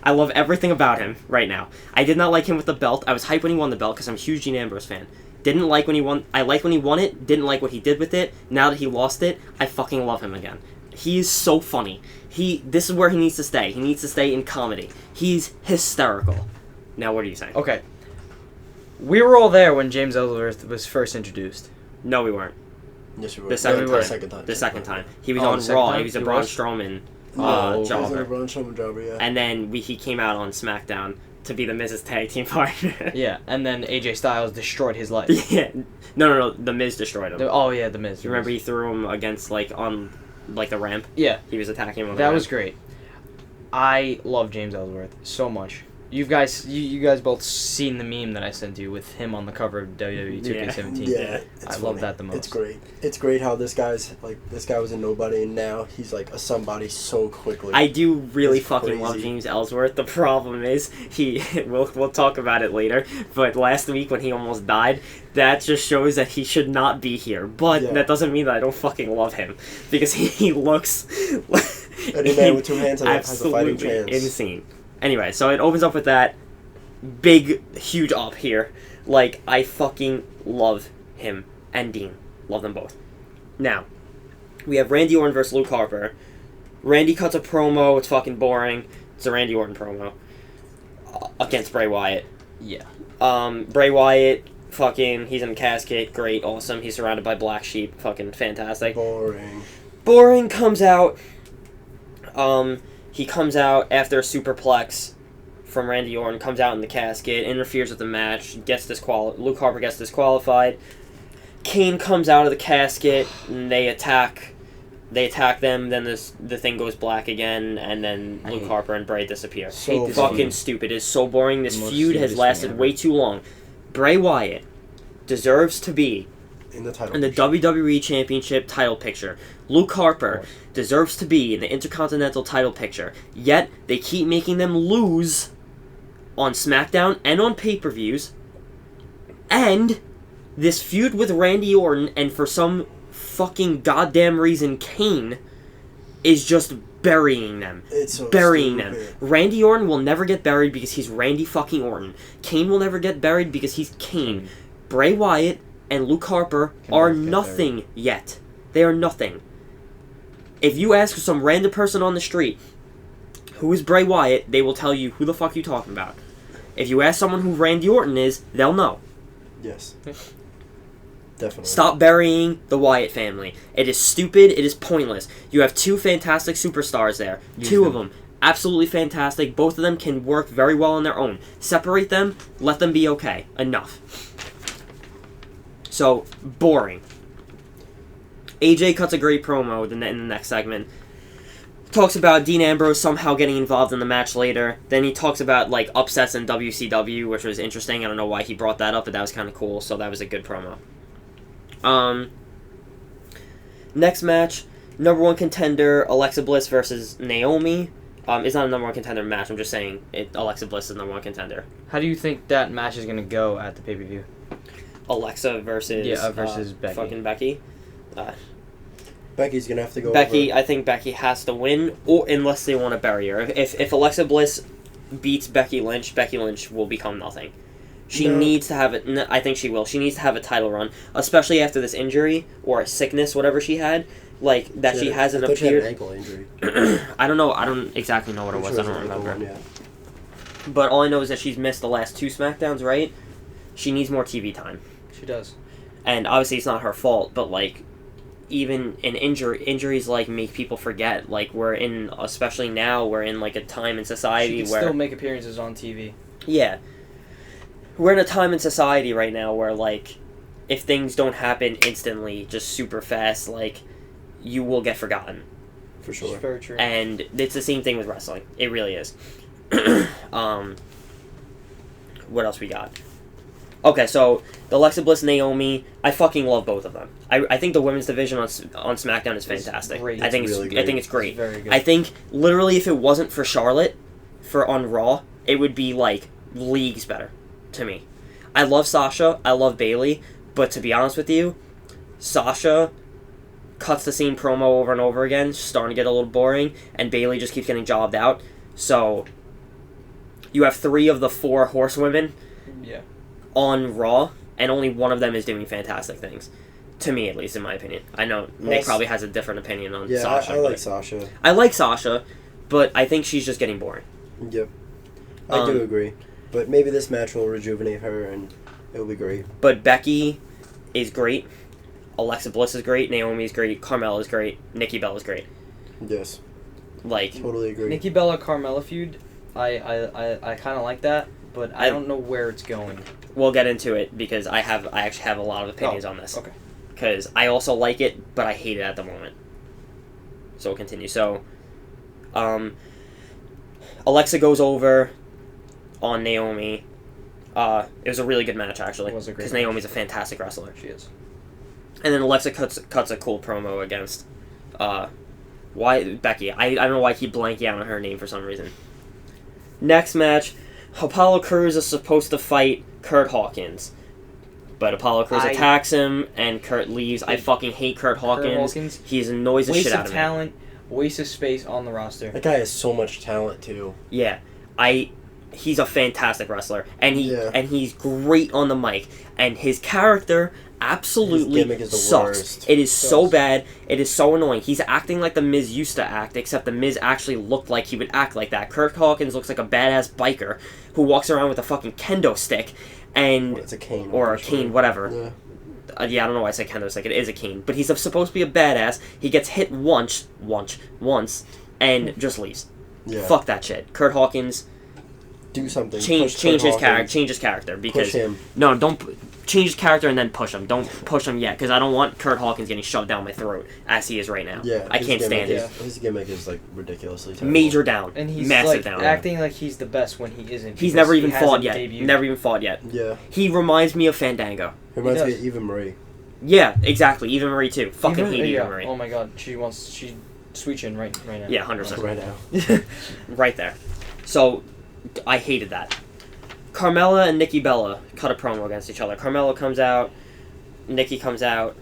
Speaker 1: I love everything about him right now. I did not like him with the belt. I was hyped when he won the belt because I'm a huge Dean Ambrose fan. Didn't like when he won. I liked when he won it. Didn't like what he did with it. Now that he lost it, I fucking love him again. He is so funny. This is where he needs to stay. He needs to stay in comedy. He's hysterical. Now, what are you saying?
Speaker 3: Okay. We were all there when James Ellsworth was first introduced.
Speaker 1: No, we weren't.
Speaker 4: Yes, we were.
Speaker 1: The second
Speaker 3: we were.
Speaker 1: time.
Speaker 4: Second time.
Speaker 1: The second time. He was
Speaker 3: Oh,
Speaker 1: on
Speaker 3: the second
Speaker 1: Raw.
Speaker 3: time?
Speaker 1: He was a
Speaker 3: He
Speaker 1: Braun
Speaker 3: was?
Speaker 1: Strowman
Speaker 3: Oh,
Speaker 4: He was
Speaker 1: jobber.
Speaker 4: a Braun Strowman jobber, yeah.
Speaker 1: And then he came out on SmackDown to be the Miz's tag team partner.
Speaker 3: Yeah, and then AJ Styles destroyed his life.
Speaker 1: Yeah. No. The Miz destroyed him.
Speaker 3: Oh yeah, the Miz.
Speaker 1: You remember he threw him against on the ramp?
Speaker 3: Yeah,
Speaker 1: He was attacking him on the
Speaker 3: that
Speaker 1: ramp.
Speaker 3: was great. I love James Ellsworth so much. You guys both seen the meme that I sent you with him on the cover of WWE 2K17.
Speaker 4: Yeah,
Speaker 3: I
Speaker 4: it's
Speaker 3: love
Speaker 4: funny.
Speaker 3: that the most.
Speaker 4: It's great. It's great how this guy was a nobody, and now he's like a somebody so quickly.
Speaker 1: I do really
Speaker 4: It's
Speaker 1: fucking love
Speaker 4: crazy.
Speaker 1: James Ellsworth. The problem is we'll talk about it later, but last week when he almost died, that just shows that he should not be here. But
Speaker 4: Yeah.
Speaker 1: that doesn't mean that I don't fucking love him, because he looks
Speaker 4: Any man with 2 hands has a fighting
Speaker 1: absolutely
Speaker 4: chance.
Speaker 1: insane. Anyway, so it opens up with that big, huge up here. Like, I fucking love him and Dean. Love them both. Now, we have Randy Orton versus Luke Harper. Randy cuts a promo. It's fucking boring. It's a Randy Orton promo against Bray Wyatt.
Speaker 3: Yeah.
Speaker 1: Bray Wyatt, fucking, he's in a casket. Great, awesome. He's surrounded by black sheep. Fucking fantastic. Boring comes out. He comes out after a superplex from Randy Orton, comes out in the casket, interferes with the match, Luke Harper gets disqualified. Kane comes out of the casket, and they attack them, then the thing goes black again, and then Luke Harper and Bray disappear.
Speaker 4: So
Speaker 3: this
Speaker 1: Fucking
Speaker 3: feud.
Speaker 1: stupid. It's so boring. This
Speaker 3: The most
Speaker 1: feud has
Speaker 3: stupidest
Speaker 1: lasted
Speaker 3: thing
Speaker 1: way
Speaker 3: ever.
Speaker 1: too long. Bray Wyatt deserves to be
Speaker 4: in the title.
Speaker 1: in the WWE Championship title picture. Luke Harper deserves to be in the Intercontinental title picture. Yet, they keep making them lose on SmackDown and on pay-per-views. And this feud with Randy Orton, and for some fucking goddamn reason, Kane is just burying them.
Speaker 4: It's so
Speaker 1: Burying
Speaker 4: stupid.
Speaker 1: them. Randy Orton will never get buried because he's Randy fucking Orton. Kane will never get buried because he's Kane. Bray Wyatt and Luke Harper
Speaker 3: Can
Speaker 1: are
Speaker 3: never get
Speaker 1: nothing yet. They are nothing. If you ask some random person on the street, who is Bray Wyatt, they will tell you who the fuck you talking about. If you ask someone who Randy Orton is, they'll know.
Speaker 4: Yes. Definitely.
Speaker 1: Stop burying the Wyatt family. It is stupid. It is pointless. You have 2 fantastic superstars there.
Speaker 3: Use
Speaker 1: 2 of
Speaker 3: them.
Speaker 1: them. Absolutely fantastic. Both of them can work very well on their own. Separate them. Let them be okay. Enough. So, boring. AJ cuts a great promo in the next segment. Talks about Dean Ambrose somehow getting involved in the match later. Then he talks about upsets in WCW, which was interesting. I don't know why he brought that up, but that was kind of cool. So that was a good promo. Next match, number 1 contender Alexa Bliss versus Naomi. It's not a number 1 contender match. I'm just saying Alexa Bliss is number 1 contender.
Speaker 3: How do you think that match is gonna go at the pay-per-view?
Speaker 1: Alexa versus
Speaker 3: versus Becky.
Speaker 1: Fucking Becky.
Speaker 4: Becky's gonna have to go.
Speaker 1: Becky,
Speaker 4: over.
Speaker 1: I think Becky has to win, or unless they want to bury her. If Alexa Bliss beats Becky Lynch will become nothing. She needs to have it. I think she will. She needs to have a title run, especially after this injury or a sickness, whatever she had. Like that, she hasn't appeared.
Speaker 4: She had an ankle injury.
Speaker 1: I don't know. I don't exactly know what it was. I don't remember.
Speaker 4: One, yeah.
Speaker 1: But all I know is that she's missed the last 2 SmackDowns. Right? She needs more TV time.
Speaker 3: She does.
Speaker 1: And obviously, it's not her fault. But like, even in injuries like make people forget. Like especially now, we're in like a time in society
Speaker 3: she can
Speaker 1: where
Speaker 3: still make appearances on TV.
Speaker 1: Yeah. We're in a time in society right now where, like, if things don't happen instantly, just super fast, like, you will get forgotten.
Speaker 4: For sure.
Speaker 3: It's very true.
Speaker 1: And it's the same thing with wrestling. It really is. What else we got? Okay, so the Alexa Bliss, Naomi, I fucking love both of them. I think the women's division on SmackDown is fantastic.
Speaker 3: Great.
Speaker 1: I think
Speaker 4: it's really great.
Speaker 1: I think it's great.
Speaker 3: It's very good.
Speaker 1: I think literally if it wasn't for Charlotte on Raw, it would be like leagues better to me. I love Sasha, I love Bayley, but to be honest with you, Sasha cuts the same promo over and over again, starting to get a little boring, and Bayley just keeps getting jobbed out. So you have 3 of the 4 horsewomen on Raw, and only one of them is doing fantastic things. To me, at least, in my opinion. I know Nick probably has a different opinion on Sasha.
Speaker 4: I like Sasha.
Speaker 1: I like Sasha, but I think she's just getting boring.
Speaker 4: Yep. I do agree. But maybe this match will rejuvenate her, and it'll be great.
Speaker 1: But Becky is great. Alexa Bliss is great. Naomi is great. Carmella is great. Nikki Bella is great.
Speaker 4: Yes.
Speaker 1: Like,
Speaker 4: totally agree.
Speaker 3: Nikki Bella Carmella feud, I kind of like that, but I don't know where it's going.
Speaker 1: We'll get into it because I actually have a lot of opinions on this.
Speaker 3: Okay.
Speaker 1: Because I also like it, but I hate it at the moment. So we'll continue. So, Alexa goes over on Naomi. It was a really good match, actually.
Speaker 3: It was a great
Speaker 1: because
Speaker 3: match.
Speaker 1: Naomi's a fantastic wrestler.
Speaker 3: She is.
Speaker 1: And then Alexa cuts a cool promo against Becky. I don't know why I keep blanking out on her name for some reason. Next match, Apollo Crews is supposed to fight Kurt Hawkins. But Apollo Crews attacks him, and Kurt leaves. I fucking hate Kurt Hawkins. He annoys the shit out of me.
Speaker 3: Waste of talent, waste of space on the roster.
Speaker 4: That guy has so much talent, too.
Speaker 1: Yeah. He's a fantastic wrestler. And he's great on the mic. And his character absolutely sucks.
Speaker 4: Worst.
Speaker 1: It is so bad. It is so annoying. He's acting like The Miz used to act, except The Miz actually looked like he would act like that. Kurt Hawkins looks like a badass biker who walks around with a fucking kendo stick. And
Speaker 4: it's a cane.
Speaker 1: Or a cane, whatever.
Speaker 4: Yeah.
Speaker 1: I don't know why I say kendo stick. It is a cane. But he's supposed to be a badass. He gets hit once, and just leaves.
Speaker 4: Yeah.
Speaker 1: Fuck that shit. Kurt Hawkins...
Speaker 4: Do something.
Speaker 1: Change his character because
Speaker 4: push him.
Speaker 1: No, don't change his character and then push him. Don't push him yet because I don't want Kurt Hawkins getting shoved down my throat as he is right now.
Speaker 4: Yeah,
Speaker 1: I can't stand it.
Speaker 4: His gimmick is like ridiculously terrible.
Speaker 1: Major down,
Speaker 3: and he's
Speaker 1: massive
Speaker 3: like
Speaker 1: down.
Speaker 3: acting like he's the best when he isn't.
Speaker 1: He's never even fought yet.
Speaker 3: Debuted.
Speaker 1: Never even fought yet.
Speaker 4: Yeah.
Speaker 1: He reminds me of Fandango.
Speaker 4: He reminds me of Eva Marie.
Speaker 1: Yeah, exactly. Eva Marie too. Fucking hate Eva Marie.
Speaker 3: Oh my god, she's sweet chin right now.
Speaker 1: Yeah, 100%.
Speaker 4: Right now.
Speaker 1: Right there. So, I hated that. Carmella and Nikki Bella cut a promo against each other. Carmella comes out, Nikki comes out,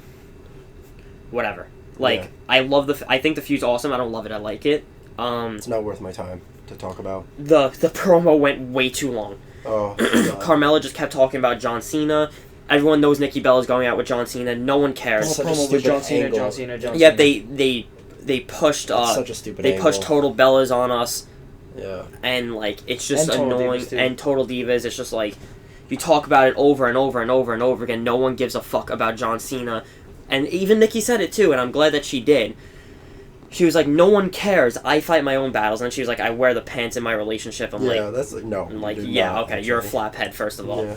Speaker 1: whatever. Like, I love I think the feud's awesome. I don't love it. I like it.
Speaker 4: It's not worth my time to talk about.
Speaker 1: The promo went way too long.
Speaker 4: Oh,
Speaker 1: Carmella just kept talking about John Cena. Everyone knows Nikki Bella's going out with John Cena. No one cares.
Speaker 3: The promo with John Cena.
Speaker 1: Yeah, they pushed.
Speaker 4: Such a stupid
Speaker 1: They pushed Total Bellas on us.
Speaker 4: Yeah.
Speaker 1: And, like, it's just
Speaker 3: and
Speaker 1: annoying. And Total Divas, it's just, like, you talk about it over and over and over and over again. No one gives a fuck about John Cena. And even Nikki said it, too, and I'm glad that she did. She was like, no one cares. I fight my own battles. And she was like, I wear the pants in my relationship. I'm like...
Speaker 4: that's like, no.
Speaker 1: I'm like, yeah, okay, you're a flaphead, first of all. Yeah.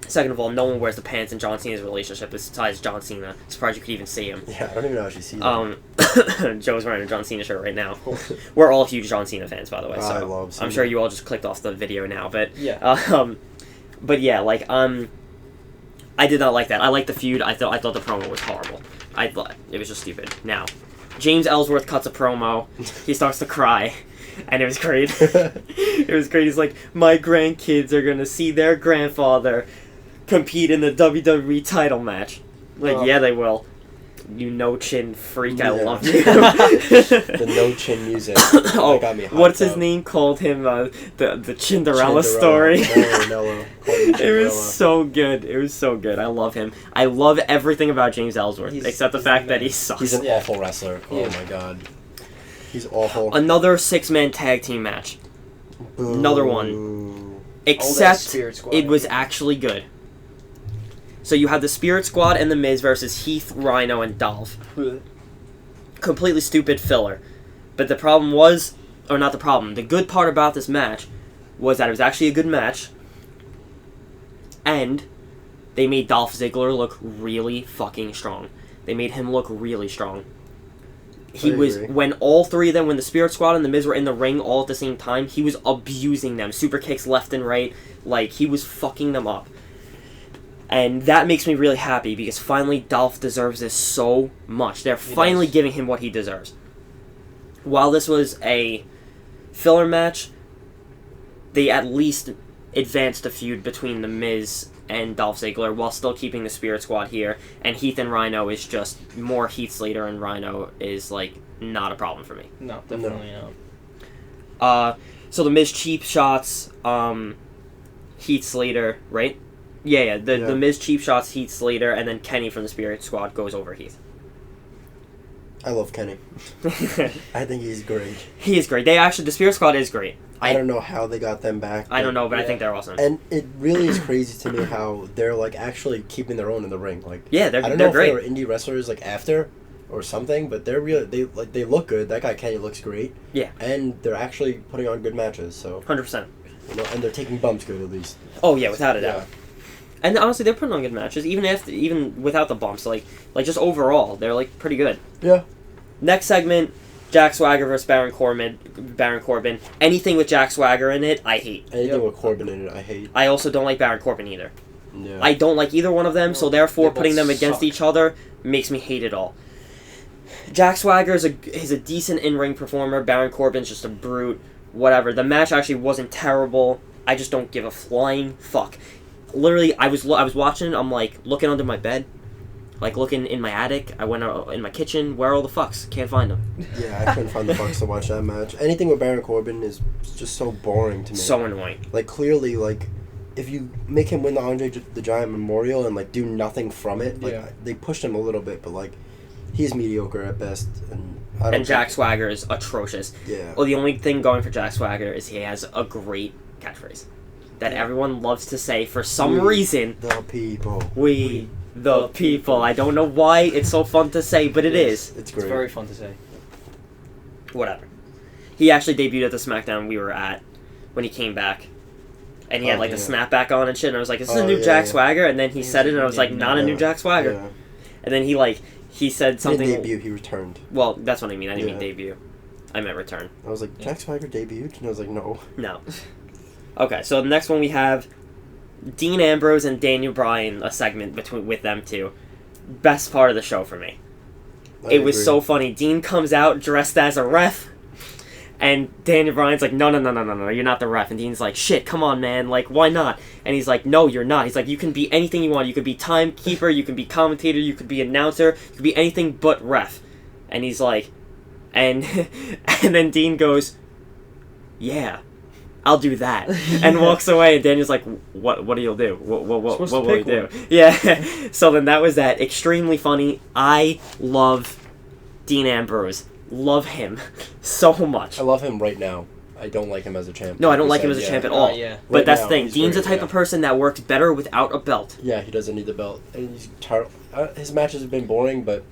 Speaker 1: Second of all, no one wears the pants in John Cena's relationship besides John Cena. Surprised you could even see him.
Speaker 4: Yeah, I don't even know how she sees him.
Speaker 1: Joe's wearing a John Cena shirt right now. We're all huge John Cena fans, by the way. So
Speaker 4: I love Cena.
Speaker 1: I'm sure you all just clicked off the video now, but
Speaker 3: yeah.
Speaker 1: But yeah, like I I did not like that. I liked the feud. I thought the promo was horrible. I thought it was just stupid. Now, James Ellsworth cuts a promo. He starts to cry, and it was great. It was great. He's like, my grandkids are gonna see their grandfather compete in the WWE title match. Like, yeah, they will. You no-chin freak, I love you.
Speaker 4: The no-chin music.
Speaker 1: Oh,
Speaker 4: got me
Speaker 1: what's his
Speaker 4: up.
Speaker 1: name? Called him the Cinderella story. It was so good. It was so good. I love him. I love everything about James Ellsworth, except the fact that he sucks.
Speaker 4: He's an awful wrestler. Oh my god. He's awful.
Speaker 1: Another 6-man tag team match.
Speaker 4: Boo.
Speaker 1: Another one. Except it was actually good. So you had the Spirit Squad and the Miz versus Heath, Rhino, and Dolph. Completely stupid filler. But the problem was, or not the problem, the good part about this match was that it was actually a good match. And they made Dolph Ziggler look really fucking strong. They made him look really strong. He was, when all three of them, when the Spirit Squad and the Miz were in the ring all at the same time, he was abusing them. Super kicks left and right. Like, he was fucking them up. And that makes me really happy because finally Dolph deserves this so much. They're finally giving him what he deserves. While this was a filler match, they at least advanced the feud between The Miz and Dolph Ziggler while still keeping the Spirit Squad here. And Heath and Rhino is just more Heath Slater, and Rhino is, like, not a problem for me.
Speaker 3: No, definitely not.
Speaker 1: So The Miz cheap shots Heath Slater, right? Yeah. The Miz cheap shots Heath Slater, and then Kenny from the Spirit Squad goes over Heath.
Speaker 4: I love Kenny. I think he's great.
Speaker 1: He is great. The Spirit Squad is great.
Speaker 4: I don't know how they got them back.
Speaker 1: I don't know, but I think they're awesome.
Speaker 4: And it really is crazy to me how they're like actually keeping their own in the ring. Like,
Speaker 1: yeah, they're
Speaker 4: I don't know
Speaker 1: great.
Speaker 4: if they were indie wrestlers like after or something, but they're really they look good. That guy Kenny looks great.
Speaker 1: Yeah.
Speaker 4: And they're actually putting on good matches. So
Speaker 1: 100%.
Speaker 4: You know, and they're taking bumps good at least.
Speaker 1: Oh yeah, without a doubt. And honestly, they're putting on good matches, even without the bumps. Like just overall, they're like pretty good.
Speaker 4: Yeah.
Speaker 1: Next segment, Jack Swagger versus Baron Corbin. Anything with Jack Swagger in it, I hate.
Speaker 4: Anything with Corbin in it, I hate.
Speaker 1: I also don't like Baron Corbin either.
Speaker 4: Yeah.
Speaker 1: I don't like either one of them, so therefore putting them against
Speaker 3: suck.
Speaker 1: each other makes me hate it all. Jack Swagger is a decent in-ring performer. Baron Corbin's just a brute. Whatever. The match actually wasn't terrible. I just don't give a flying fuck. Literally, I was watching. I'm like looking under my bed, like looking in my attic. I went out in my kitchen. Where are all the fucks? Can't find them.
Speaker 4: Yeah, I couldn't find the fucks to watch that match. Anything with Baron Corbin is just so boring to me.
Speaker 1: So annoying.
Speaker 4: Like clearly, like if you make him win the Andre the Giant Memorial and like do nothing from it, like they pushed him a little bit, but like he's mediocre at best, and
Speaker 1: Jack Swagger is atrocious.
Speaker 4: Yeah.
Speaker 1: Well, the only thing going for Jack Swagger is he has a great catchphrase that everyone loves to say for some reason.
Speaker 4: The people.
Speaker 1: We the people. I don't know why it's so fun to say, but it is.
Speaker 4: It's great.
Speaker 3: It's very fun to say.
Speaker 1: Whatever. He actually debuted at the SmackDown we were at when he came back. And he had like the snapback on and shit, and I was like, is this a new Jack Swagger? And then he said it, and I was like, not a new Jack Swagger.
Speaker 4: Yeah.
Speaker 1: And then he said something.
Speaker 4: He didn't debut, he returned.
Speaker 1: Well, that's what I mean. I didn't mean debut. I meant return.
Speaker 4: I was like, Jack Swagger debuted? And I was like, no.
Speaker 1: No. Okay, so the next one we have Dean Ambrose and Daniel Bryan, a segment with them two. Best part of the show for me. It was so funny. Dean comes out dressed as a ref, and Daniel Bryan's like, no, you're not the ref. And Dean's like, shit, come on, man, like, why not? And he's like, no, you're not. He's like, you can be anything you want. You could be timekeeper, you could be commentator, you could be announcer, you could be anything but ref. And he's like, and then Dean goes, yeah, I'll do that, and walks away. And Daniel's like, "What do you do? What will you do?" Yeah. So then that was that. Extremely funny. I love Dean Ambrose. Love him so much.
Speaker 4: I love him right now. I don't like him as a champ.
Speaker 1: No, I don't like him as a champ at all.
Speaker 3: Yeah.
Speaker 1: But
Speaker 4: Right
Speaker 1: that's
Speaker 4: now,
Speaker 1: the thing.
Speaker 4: he's
Speaker 1: Dean's
Speaker 4: great,
Speaker 1: the type of person that works better without a belt.
Speaker 4: Yeah, he doesn't need the belt, and he's his matches have been boring, but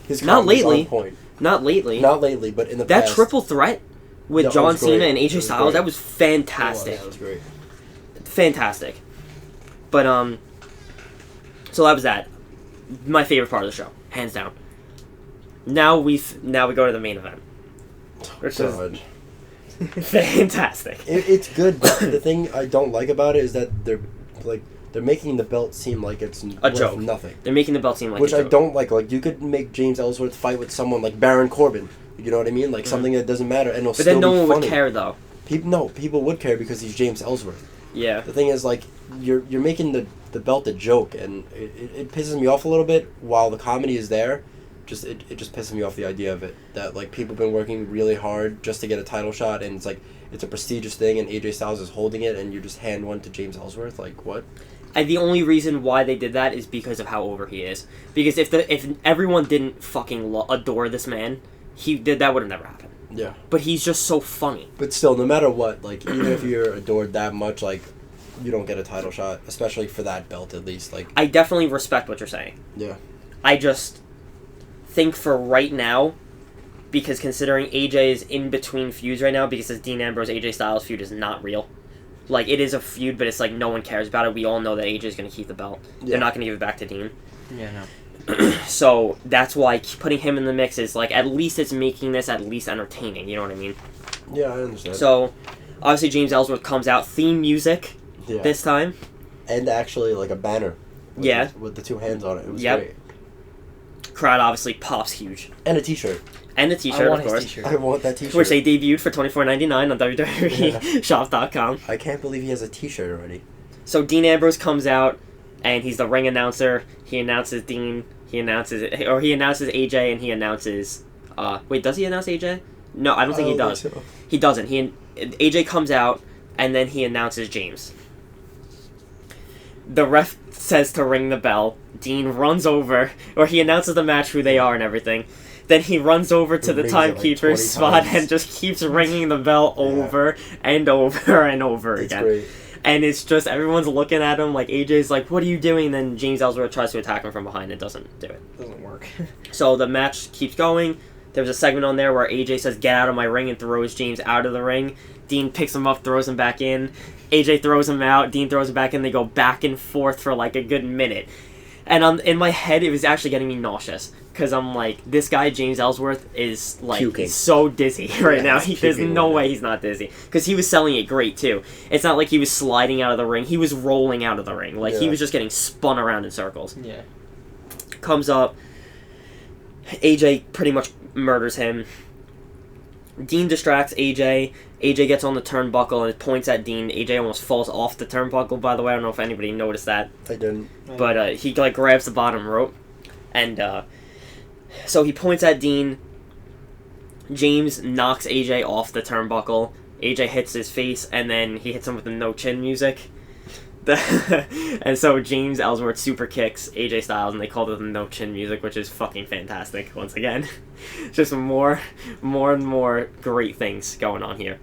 Speaker 4: his
Speaker 1: Not lately.
Speaker 4: on point.
Speaker 1: Not lately.
Speaker 4: Not lately, but in the
Speaker 1: That
Speaker 4: past.
Speaker 1: triple threat with
Speaker 4: That
Speaker 1: John
Speaker 4: was great.
Speaker 1: Cena and
Speaker 4: It
Speaker 1: AJ
Speaker 4: was
Speaker 1: Styles,
Speaker 4: great.
Speaker 1: that was fantastic.
Speaker 4: That was great.
Speaker 1: Fantastic. But so that was that. My favorite part of the show, hands down. Now we go to the main event, which is fantastic.
Speaker 4: It's good, but the thing I don't like about it is that they're they're making the belt seem like it's
Speaker 1: a joke.
Speaker 4: Nothing.
Speaker 1: They're making the belt seem like
Speaker 4: which
Speaker 1: a joke.
Speaker 4: I don't like. Like, you could make James Ellsworth fight with someone like Baron Corbin. You know what I mean? Like something that doesn't matter, and it'll
Speaker 1: but
Speaker 4: still be funny.
Speaker 1: then no one would care though.
Speaker 4: People would care because he's James Ellsworth.
Speaker 1: Yeah.
Speaker 4: The thing is, like, you're making the belt a joke, and it pisses me off a little bit. While the comedy is there, it just pisses me off the idea of it, that like people have been working really hard just to get a title shot, and it's like it's a prestigious thing, and AJ Styles is holding it, and you just hand one to James Ellsworth. Like, what?
Speaker 1: And the only reason why they did that is because of how over he is. Because if everyone didn't fucking adore this man, that would have never happened.
Speaker 4: Yeah.
Speaker 1: But he's just so funny.
Speaker 4: But still, no matter what, like, even if you're adored that much, like, you don't get a title shot, especially for that belt, at least. Like,
Speaker 1: I definitely respect what you're saying.
Speaker 4: Yeah.
Speaker 1: I just think for right now, because considering AJ is in between feuds right now, because this Dean Ambrose AJ Styles feud is not real. Like, it is a feud, but it's like no one cares about it. We all know that AJ is going to keep the belt. Yeah. They're not going to give it back to Dean.
Speaker 3: Yeah, no.
Speaker 1: So that's why putting him in the mix is like, at least it's making this at least entertaining. You know what I mean?
Speaker 4: Yeah, I understand.
Speaker 1: So obviously James Ellsworth comes out, theme music this time,
Speaker 4: and actually like a banner. With the two hands on it. It was great. Crowd
Speaker 1: obviously pops huge.
Speaker 4: And a T-shirt.
Speaker 1: And a T-shirt, of course.
Speaker 3: T-shirt.
Speaker 4: I want that T-shirt.
Speaker 1: Which they debuted for $24.99 on WWEshop.com.
Speaker 4: I can't believe he has a T-shirt already.
Speaker 1: So Dean Ambrose comes out, and he's the ring announcer. He announces Dean. He announces AJ, and he announces. Wait, does he announce AJ? No, I don't think he does.
Speaker 4: So.
Speaker 1: He doesn't. AJ comes out, and then he announces James. The ref says to ring the bell. Dean runs over, or he announces the match, who they are, and everything. Then he runs over to the timekeeper's spot and just keeps ringing the bell over and over and over again.
Speaker 4: Great.
Speaker 1: And it's just, everyone's looking at him like, AJ's like, what are you doing? And then James Ellsworth tries to attack him from behind. It doesn't do it.
Speaker 3: Doesn't work.
Speaker 1: So the match keeps going. There's a segment on there where AJ says, get out of my ring, and throws James out of the ring. Dean picks him up, throws him back in. AJ throws him out. Dean throws him back in. They go back and forth for like a good minute. And in my head, it was actually getting me nauseous. Because I'm like, this guy, James Ellsworth, is like, he's so dizzy right now. There's no way he's not dizzy. Because he was selling it great, too. It's not like he was sliding out of the ring. He was rolling out of the ring. Like, he was just getting spun around in circles.
Speaker 3: Yeah.
Speaker 1: Comes up. AJ pretty much murders him. Dean distracts AJ. AJ gets on the turnbuckle and points at Dean. AJ almost falls off the turnbuckle, by the way. I don't know if anybody noticed that.
Speaker 4: I didn't.
Speaker 1: But he like grabs the bottom rope. And so he points at Dean. James knocks AJ off the turnbuckle. AJ hits his face, and then he hits him with the no-chin music. And so James Ellsworth super kicks AJ Styles, and they called it the no-chin music, which is fucking fantastic, once again. Just more and more great things going on here.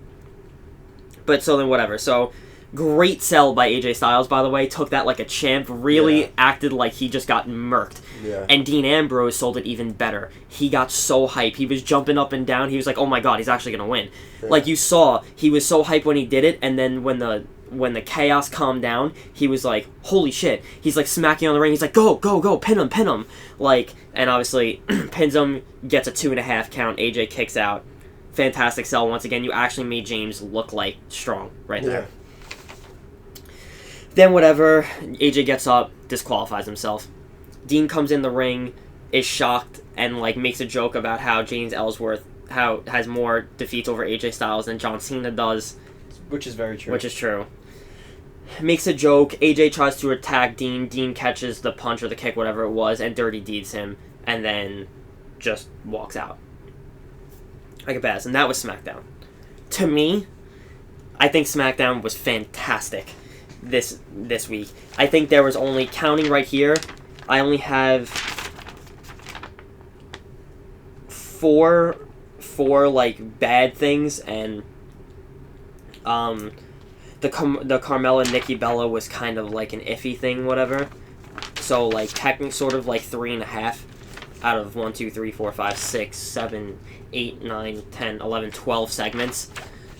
Speaker 1: But so then whatever. So, great sell by AJ Styles, by the way. Took that like a champ. Really acted like he just got murked.
Speaker 4: Yeah.
Speaker 1: And Dean Ambrose sold it even better. He got so hype. He was jumping up and down. He was like, oh my god, he's actually going to win. Yeah. Like you saw, he was so hyped when he did it, and then when the chaos calmed down, he was like, holy shit. He's like smacking on the ring. He's like, go, pin him. Like, and obviously pins him, gets a 2.5 count. AJ kicks out. Fantastic sell. Once again, you actually made James look like strong right there. Then whatever, AJ gets up, disqualifies himself. Dean comes in the ring, is shocked, and like makes a joke about how James Ellsworth has more defeats over AJ Styles than John Cena does.
Speaker 3: Which is very true.
Speaker 1: Which is true. Makes a joke. AJ tries to attack Dean. Dean catches the punch or the kick, whatever it was, and dirty deeds him, and then just walks out. Like a badass. And that was SmackDown. To me, I think SmackDown was fantastic this week. I think there was only, counting right here, I only have four like bad things, and the Carmella Nikki Bella was kind of like an iffy thing, whatever. So like technically sort of like 3.5 out of 1, 2, 3, 4, 5, 6, 7, 8, 9, 10, 11, 12 segments.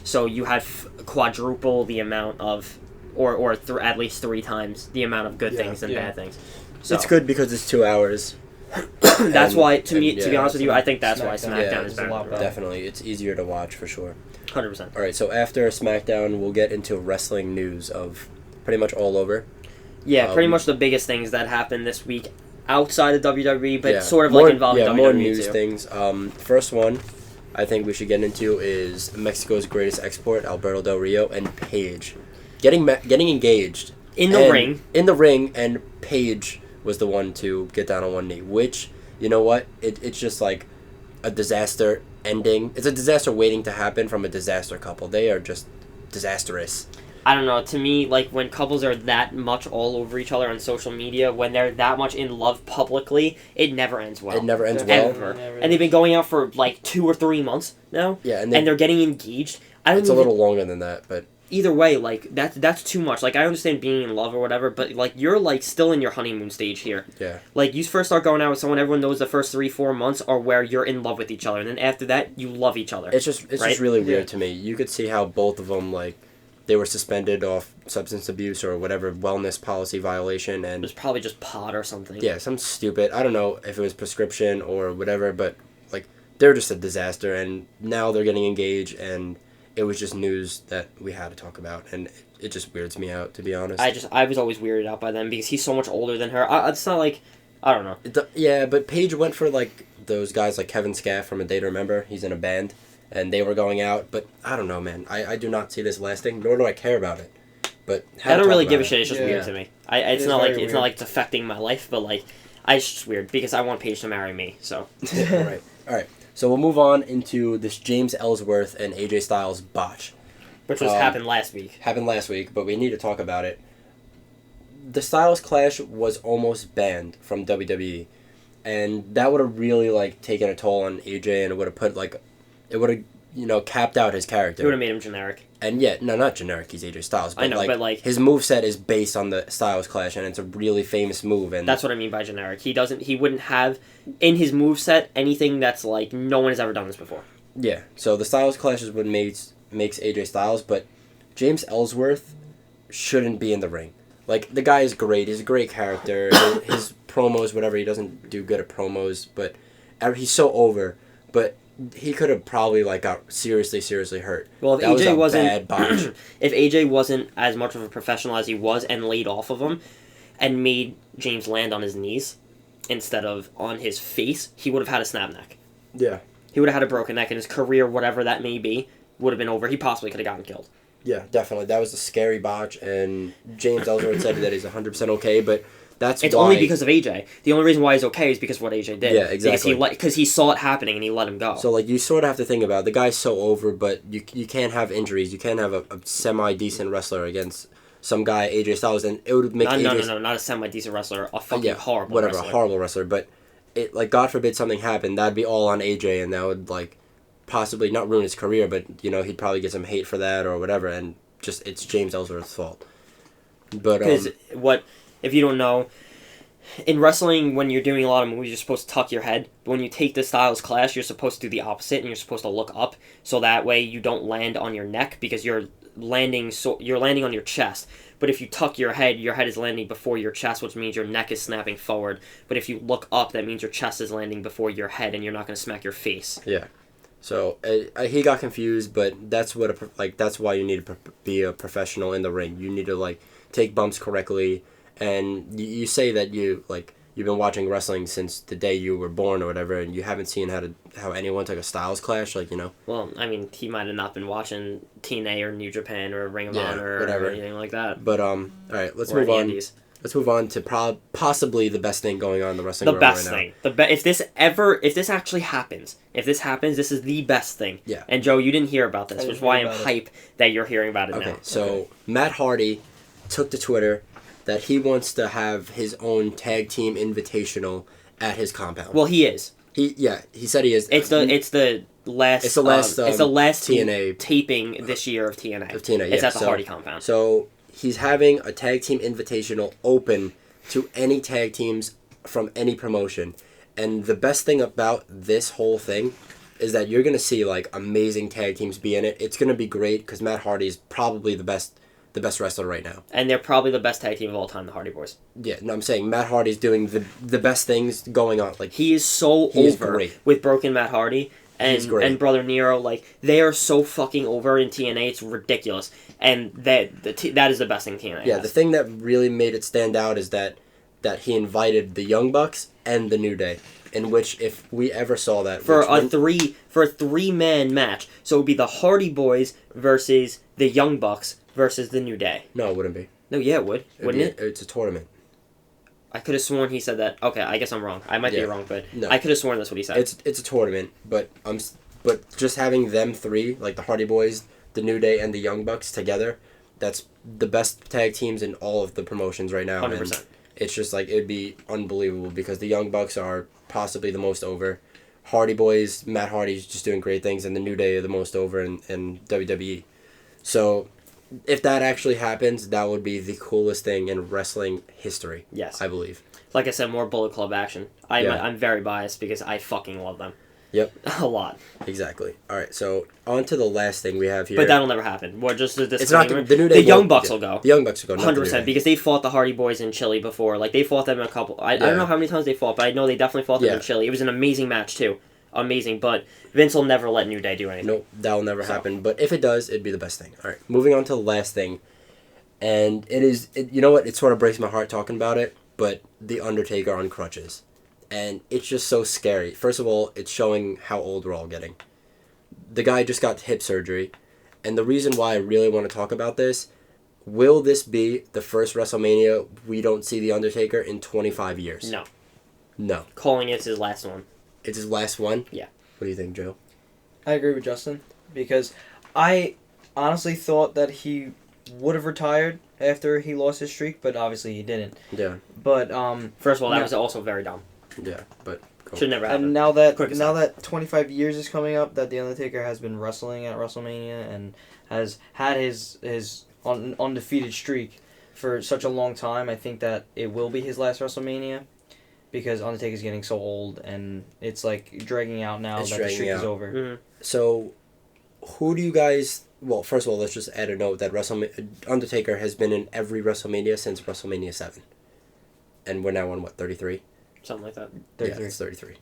Speaker 1: So you have quadruple the amount of, or at least 3 times the amount of good things and bad things. So
Speaker 2: it's good because it's 2 hours.
Speaker 1: That's why, to be honest with you, I think that's why SmackDown is better.
Speaker 2: Definitely, it's easier to watch for sure.
Speaker 1: 100%.
Speaker 2: All right, so after SmackDown, we'll get into wrestling news of pretty much all over.
Speaker 1: Yeah, pretty much the biggest things that happened this week outside of WWE, but sort of
Speaker 2: more,
Speaker 1: like involving WWE
Speaker 2: more news
Speaker 1: too.
Speaker 2: things. First one I think we should get into is Mexico's greatest export, Alberto Del Rio, and Paige getting engaged
Speaker 1: In the ring.
Speaker 2: In the ring, and Paige was the one to get down on one knee. Which, you know what? It's just like a disaster ending. It's a disaster waiting to happen from a disaster couple. They are just disastrous.
Speaker 1: I don't know, to me, like, when couples are that much all over each other on social media, when they're that much in love publicly, it never ends well.
Speaker 2: It never ends well.
Speaker 1: Ever. And they've been going out for, like, 2 or 3 months now.
Speaker 2: Yeah, and
Speaker 1: they're getting engaged.
Speaker 2: It's a little longer than that, but...
Speaker 1: Either way, like, that's too much. Like, I understand being in love or whatever, but, like, you're, like, still in your honeymoon stage here.
Speaker 2: Yeah.
Speaker 1: Like, you first start going out with someone, everyone knows the first 3-4 months are where you're in love with each other, and then after that, you love each other.
Speaker 2: It's just really weird to me. You could see how both of them, like, they were suspended off substance abuse or whatever wellness policy violation, and...
Speaker 1: It was probably just pot or something.
Speaker 2: Yeah, some stupid... I don't know if it was prescription or whatever, but, like, they're just a disaster, and now they're getting engaged, and... It was just news that we had to talk about, and it just weirds me out, to be honest.
Speaker 1: I was always weirded out by them because he's so much older than her. It's not like, I don't know.
Speaker 2: Yeah, but Paige went for, like, those guys like Kevin Scaff from A Day to Remember. He's in a band, and they were going out, but I don't know, man. I do not see this lasting, nor do I care about it. But
Speaker 1: I don't really give a shit. It's just
Speaker 3: Yeah.
Speaker 1: weird to me. It's not like it's affecting my life, but like, it's just weird because I want Paige to marry me. So.
Speaker 2: All right. So we'll move on into this James Ellsworth and AJ Styles botch.
Speaker 1: Which happened last week.
Speaker 2: Happened last week, but we need to talk about it. The Styles Clash was almost banned from WWE, and that would have really, like, taken a toll on AJ, and it would have put, like, it would have, you know, capped out his character.
Speaker 1: It would have made him generic.
Speaker 2: And yet, no, not generic, he's AJ Styles, but,
Speaker 1: I know, but, like...
Speaker 2: his moveset is based on the Styles Clash, and it's a really famous move, and...
Speaker 1: That's what I mean by generic. He wouldn't have, in his moveset, anything that's, like, no one has ever done this before.
Speaker 2: Yeah, so the Styles Clash is what makes AJ Styles, but James Ellsworth shouldn't be in the ring. Like, the guy is great, he's a great character, his promos, whatever, he doesn't do good at promos, but he's so over, but... He could have probably, like, got seriously hurt.
Speaker 1: Well, if
Speaker 2: that
Speaker 1: AJ
Speaker 2: was a
Speaker 1: wasn't,
Speaker 2: bad botch.
Speaker 1: if AJ wasn't as much of a professional as he was and laid off of him, and made James land on his knees instead of on his face, he would have had a snap neck.
Speaker 2: Yeah.
Speaker 1: He would have had a broken neck, and his career, whatever that may be, would have been over. He possibly could have gotten killed.
Speaker 2: Yeah, definitely. That was a scary botch, and James Ellsworth said that he's 100% okay, but it's
Speaker 1: only because of AJ. The only reason why he's okay is because of what AJ did.
Speaker 2: Yeah, exactly.
Speaker 1: Because he saw it happening and he let him go.
Speaker 2: So, like, you sort of have to think about it. The guy's so over, but you can't have injuries. You can't have a semi-decent wrestler against some guy, AJ Styles, and it would make
Speaker 1: No, not a semi-decent wrestler. A fucking horrible
Speaker 2: whatever,
Speaker 1: wrestler.
Speaker 2: A horrible wrestler. But, it, like, God forbid something happened, that'd be all on AJ, and that would, like, possibly not ruin his career, but, you know, he'd probably get some hate for that or whatever, and just, it's James Ellsworth's fault. But,
Speaker 1: because if you don't know... In wrestling, when you're doing a lot of moves, you're supposed to tuck your head. But when you take the Styles Clash, you're supposed to do the opposite, and you're supposed to look up, so that way you don't land on your neck because you're landing on your chest. But if you tuck your head is landing before your chest, which means your neck is snapping forward. But if you look up, that means your chest is landing before your head, and you're not going to smack your face.
Speaker 2: Yeah. So he got confused, but that's that's why you need to be a professional in the ring. You need to, like, take bumps correctly. And you say that you've been watching wrestling since the day you were born or whatever, and you haven't seen how anyone took a Styles Clash, like, you know.
Speaker 1: Well, I mean, he might have not been watching TNA or New Japan or Ring of Honor
Speaker 2: whatever.
Speaker 1: or anything like that.
Speaker 2: But all right, let's
Speaker 1: Or
Speaker 2: move on.
Speaker 1: Andes.
Speaker 2: Let's move on to possibly the best thing going on in the wrestling
Speaker 1: The
Speaker 2: world
Speaker 1: best
Speaker 2: right
Speaker 1: thing. If this actually happens, this is the best thing.
Speaker 2: Yeah.
Speaker 1: And Joe, you didn't hear about this,
Speaker 3: I
Speaker 1: which
Speaker 3: didn't
Speaker 1: is why
Speaker 3: hear
Speaker 1: I'm
Speaker 3: about
Speaker 1: hype that you're hearing about it
Speaker 2: now.
Speaker 1: now.
Speaker 2: Okay, so Matt Hardy took to Twitter that he wants to have his own tag team invitational at his compound.
Speaker 1: Well, he is.
Speaker 2: He said he is.
Speaker 1: It's the last
Speaker 2: TNA
Speaker 1: taping this year of TNA. It's at the Hardy compound.
Speaker 2: So he's having a tag team invitational open to any tag teams from any promotion. And the best thing about this whole thing is that you're going to see, like, amazing tag teams be in it. It's going to be great because Matt Hardy is probably the best wrestler right now.
Speaker 1: And they're probably the best tag team of all time, the Hardy Boys.
Speaker 2: Yeah, no, I'm saying Matt Hardy's doing the best things going on. Like,
Speaker 1: he is so
Speaker 2: he is
Speaker 1: over
Speaker 2: great.
Speaker 1: with Broken Matt Hardy
Speaker 2: He's great.
Speaker 1: and Brother Nero, like, they are so fucking over in TNA, it's ridiculous. And that is the best thing TNA
Speaker 2: Yeah,
Speaker 1: has.
Speaker 2: the thing that really made it stand out is that he invited the Young Bucks and the New Day, in which if we ever saw that
Speaker 1: for
Speaker 2: which
Speaker 1: a 3-man match. So it would be the Hardy Boys versus the Young Bucks versus the New Day.
Speaker 2: no, it wouldn't be.
Speaker 1: No, yeah, it would. Wouldn't it?
Speaker 2: It's a tournament.
Speaker 1: I could have sworn he said that. Okay, I guess I'm wrong. I might be
Speaker 2: Yeah.
Speaker 1: wrong, but
Speaker 2: No.
Speaker 1: I could have sworn that's what he said.
Speaker 2: It's a tournament, but just having them three, like the Hardy Boys, the New Day, and the Young Bucks together, that's the best tag teams in all of the promotions right now.
Speaker 1: 100%.
Speaker 2: And it's just like it'd be unbelievable because the Young Bucks are possibly the most over. Hardy Boys, Matt Hardy's just doing great things, and the New Day are the most over in WWE. So, if that actually happens, that would be the coolest thing in wrestling history.
Speaker 1: Yes.
Speaker 2: I believe.
Speaker 1: Like I said, more Bullet Club action.
Speaker 2: Yeah.
Speaker 1: I'm very biased because I fucking love them.
Speaker 2: Yep.
Speaker 1: A lot.
Speaker 2: Exactly. All right. So on to the last thing we have here.
Speaker 1: But that'll never happen. We're just a
Speaker 2: It's not
Speaker 1: disclaimer.
Speaker 2: the New Day.
Speaker 1: The Young
Speaker 2: won't-
Speaker 1: Bucks will go.
Speaker 2: The Young Bucks will go. not the New
Speaker 1: 100%
Speaker 2: Day.
Speaker 1: because they fought the Hardy Boys in Chile before. Like, they fought them in a couple... I don't know how many times they fought, but I know they definitely fought them
Speaker 2: Yeah.
Speaker 1: in Chile. It was an amazing match, too. Amazing. But Vince will never let New Day do anything.
Speaker 2: Nope, that will never
Speaker 1: So.
Speaker 2: happen. But if it does, it'd be the best thing. All right, moving on to the last thing, and you know what? It sort of breaks my heart talking about it, but the Undertaker on crutches, and it's just so scary. First of all, it's showing how old we're all getting. The guy just got hip surgery, and the reason why I really want to talk about this, will this be the first WrestleMania we don't see the Undertaker in 25 years?
Speaker 1: No.
Speaker 2: No.
Speaker 1: Calling it's his last one.
Speaker 2: It's his last one?
Speaker 1: Yeah.
Speaker 2: What do you think, Joe?
Speaker 3: I agree with Justin because I honestly thought that he would have retired after he lost his streak, but obviously he didn't.
Speaker 2: Yeah.
Speaker 3: But
Speaker 1: First of all, that
Speaker 3: No.
Speaker 1: was also very dumb.
Speaker 2: Yeah, but... go.
Speaker 1: Should never happen.
Speaker 3: and now that
Speaker 1: Quick
Speaker 3: now that 25 years is coming up, that the Undertaker has been wrestling at WrestleMania and has had his undefeated streak for such a long time, I think that it will be his last WrestleMania. Because Undertaker's getting so old, and it's like dragging out now
Speaker 2: It's
Speaker 3: that the
Speaker 2: dragging
Speaker 3: streak is
Speaker 2: out.
Speaker 3: over.
Speaker 1: Mhm.
Speaker 2: So, who do you guys... Well, first of all, let's just add a note that Undertaker has been in every WrestleMania since WrestleMania 7. And we're now on, what, 33?
Speaker 1: Something like that.
Speaker 3: 33.
Speaker 2: Yeah, it's 33.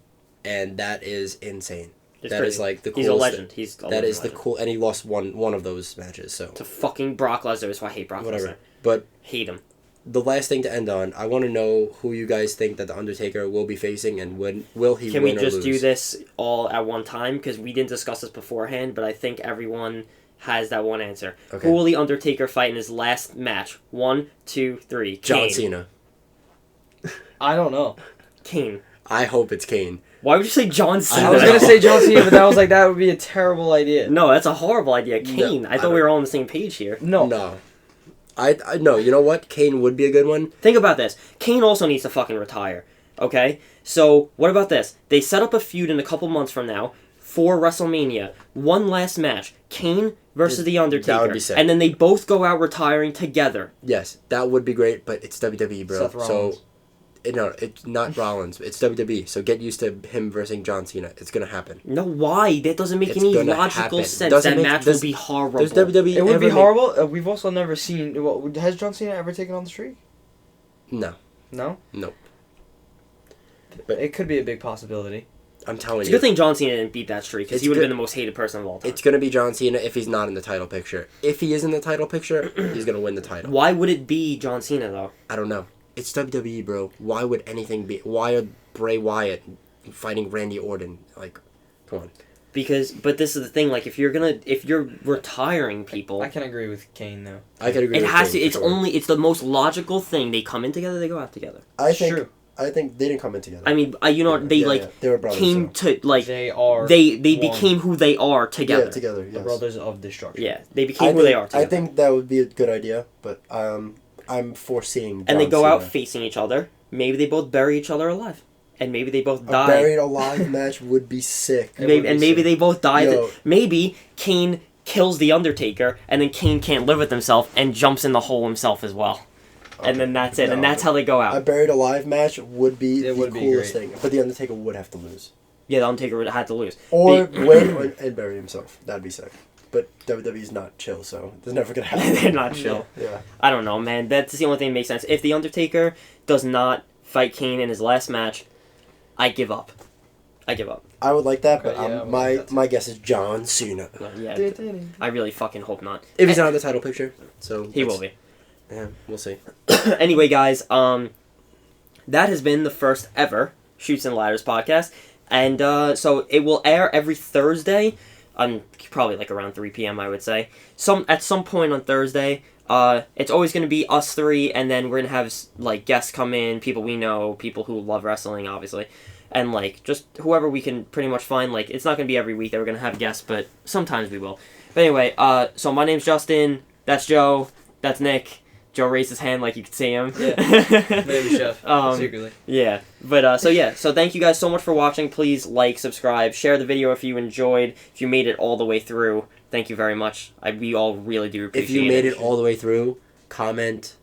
Speaker 2: And that is insane.
Speaker 1: It's
Speaker 2: That
Speaker 1: crazy.
Speaker 2: is like the coolest...
Speaker 1: He's a legend. He's a
Speaker 2: That
Speaker 1: living
Speaker 2: is the
Speaker 1: legend.
Speaker 2: cool... And he lost one of those matches, so...
Speaker 1: To fucking Brock Lesnar. That's why I hate Brock
Speaker 2: Whatever.
Speaker 1: Lesnar.
Speaker 2: But
Speaker 1: Hate him.
Speaker 2: the last thing to end on, I want to know who you guys think that the Undertaker will be facing, and will he
Speaker 1: Can we
Speaker 2: win or
Speaker 1: just
Speaker 2: lose?
Speaker 1: do this all at one time? Because we didn't discuss this beforehand, but I think everyone has that one answer.
Speaker 2: Okay.
Speaker 1: Who will the Undertaker fight in his last match? 1, 2, 3.
Speaker 2: John
Speaker 1: Kane.
Speaker 2: Cena.
Speaker 3: I don't know.
Speaker 1: Kane.
Speaker 2: I hope it's Kane.
Speaker 1: Why would you say John Cena?
Speaker 3: I was
Speaker 2: know.
Speaker 3: gonna say John Cena, but that was like that would be a terrible idea.
Speaker 1: No, that's a horrible idea. Kane. I
Speaker 2: I
Speaker 1: thought we
Speaker 2: don't-
Speaker 1: were all on the same page here.
Speaker 3: No.
Speaker 2: No. I no, you know what? Kane would be a good one.
Speaker 1: Think about this. Kane also needs to fucking retire. Okay? So, what about this? They set up a feud in a couple months from now for WrestleMania. One last match. Kane versus The Undertaker.
Speaker 2: That would be sick.
Speaker 1: And then they both go out retiring together.
Speaker 2: Yes, that would be great, but it's WWE, bro.
Speaker 3: Seth Rollins.
Speaker 2: So, no, it's not Rollins. It's WWE. So get used to him versus John Cena. It's gonna happen.
Speaker 1: No, why? That doesn't make
Speaker 2: It's
Speaker 1: any
Speaker 2: gonna
Speaker 1: logical
Speaker 2: happen.
Speaker 1: sense.
Speaker 2: Doesn't
Speaker 1: That
Speaker 2: make-
Speaker 1: match
Speaker 2: there's-
Speaker 1: would be horrible.
Speaker 2: There's WWE.
Speaker 3: It would
Speaker 2: ever
Speaker 3: be
Speaker 2: made-
Speaker 3: horrible. We've also never seen. Has John Cena ever taken on the streak?
Speaker 2: No,
Speaker 3: No.
Speaker 2: Nope.
Speaker 3: It could be a big possibility.
Speaker 2: I'm telling
Speaker 1: It's a
Speaker 2: you.
Speaker 1: good thing John Cena didn't beat that streak, because
Speaker 2: It's
Speaker 1: he would have
Speaker 2: good-
Speaker 1: been the most hated person of all time.
Speaker 2: It's gonna be John Cena if he's not in the title picture. If he is in the title picture, he's gonna win the title.
Speaker 1: Why would it be John Cena, though?
Speaker 2: I don't know. It's WWE, bro. Why would anything be? Why are Bray Wyatt fighting Randy Orton? Like, come on.
Speaker 1: But this is the thing, like, if you're retiring people,
Speaker 3: I can agree with Kane though.
Speaker 2: I could agree.
Speaker 1: it
Speaker 2: with
Speaker 1: has to,
Speaker 2: Kane, for sure.
Speaker 1: it's the most logical thing. They come in together, they go out together.
Speaker 4: I think
Speaker 3: True.
Speaker 4: I think they didn't come in together.
Speaker 1: I mean, they
Speaker 4: Yeah, they were brothers.
Speaker 1: came
Speaker 4: so.
Speaker 1: to, like,
Speaker 3: They are.
Speaker 1: they
Speaker 3: one.
Speaker 1: became who they are together.
Speaker 4: Yeah, together.
Speaker 3: the
Speaker 4: Yes.
Speaker 3: Brothers of Destruction.
Speaker 1: Yeah, they became who they are together.
Speaker 4: I think that would be a good idea, but I'm foreseeing.
Speaker 1: And they
Speaker 4: John
Speaker 1: go out
Speaker 4: Cena.
Speaker 1: facing each other. Maybe they both bury each other alive. And maybe they both
Speaker 4: A
Speaker 1: die.
Speaker 4: buried alive match would be sick.
Speaker 3: It would
Speaker 1: Maybe,
Speaker 3: be
Speaker 1: and maybe
Speaker 3: sick.
Speaker 1: they both die.
Speaker 4: Yo.
Speaker 1: Maybe Kane kills the Undertaker, and then Kane can't live with himself and jumps in the hole himself as well. And then that's it. And
Speaker 4: No.
Speaker 1: that's how they go
Speaker 4: A
Speaker 1: out.
Speaker 4: buried alive match would be
Speaker 3: It
Speaker 4: the
Speaker 3: would be
Speaker 4: coolest
Speaker 3: great.
Speaker 4: thing, but the Undertaker would have to lose
Speaker 1: Yeah, the Undertaker had to lose.
Speaker 4: or
Speaker 1: Be-
Speaker 4: win and bury himself. That'd be sick. But WWE's not chill, so it's never gonna happen.
Speaker 1: They're not chill.
Speaker 4: Yeah.
Speaker 1: I don't know, man. That's the only thing that makes sense. If the Undertaker does not fight Kane in his last match, I give up. I give up.
Speaker 4: I would like that, but
Speaker 3: Okay, yeah, I would
Speaker 4: my
Speaker 3: like that too.
Speaker 4: my guess is John Cena
Speaker 1: Yeah, I really fucking hope not.
Speaker 4: if he's not in the title picture. So
Speaker 1: He will be.
Speaker 4: Yeah, we'll see.
Speaker 1: Anyway, guys, that has been the first ever Shoots and Ladders podcast, and so it will air every Thursday, probably like around 3 p.m. I would say. At some point on Thursday. It's always going to be us three, and then we're going to have like guests come in, people we know, people who love wrestling, obviously, and like just whoever we can pretty much find. Like it's not going to be every week that we're going to have guests, but sometimes we will. But anyway, so my name's Justin. That's Joe. That's Nick. Joe raised his hand like you could see him.
Speaker 3: Yeah. Maybe chef. Secretly.
Speaker 1: Yeah. But so thank you guys so much for watching. Please like, subscribe, share the video if you enjoyed. If you made it all the way through, thank you very much. We all really do appreciate it.
Speaker 4: If you made it all the way through, comment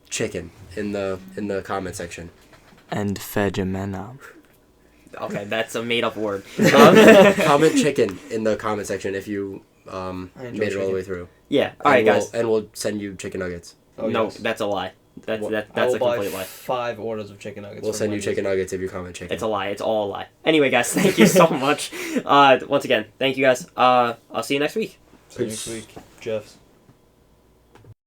Speaker 4: chicken in the comment section.
Speaker 3: And Fejamena.
Speaker 1: Okay, that's a made up word.
Speaker 4: Comment chicken in the comment section if you made it all the way through.
Speaker 1: Yeah. All right, guys.
Speaker 4: And we'll send you chicken nuggets.
Speaker 3: Oh,
Speaker 1: no,
Speaker 3: yes.
Speaker 1: that's a lie. That's
Speaker 3: I will
Speaker 1: a complete
Speaker 3: buy
Speaker 1: lie.
Speaker 3: 5 orders of chicken nuggets.
Speaker 4: We'll
Speaker 3: from
Speaker 4: send you
Speaker 3: Wendy's.
Speaker 4: chicken nuggets if you comment chicken.
Speaker 1: It's a lie. It's all a lie. Anyway, guys, thank you so much. Once again, thank you guys. I'll see you next week.
Speaker 3: See you next week, Jeffs.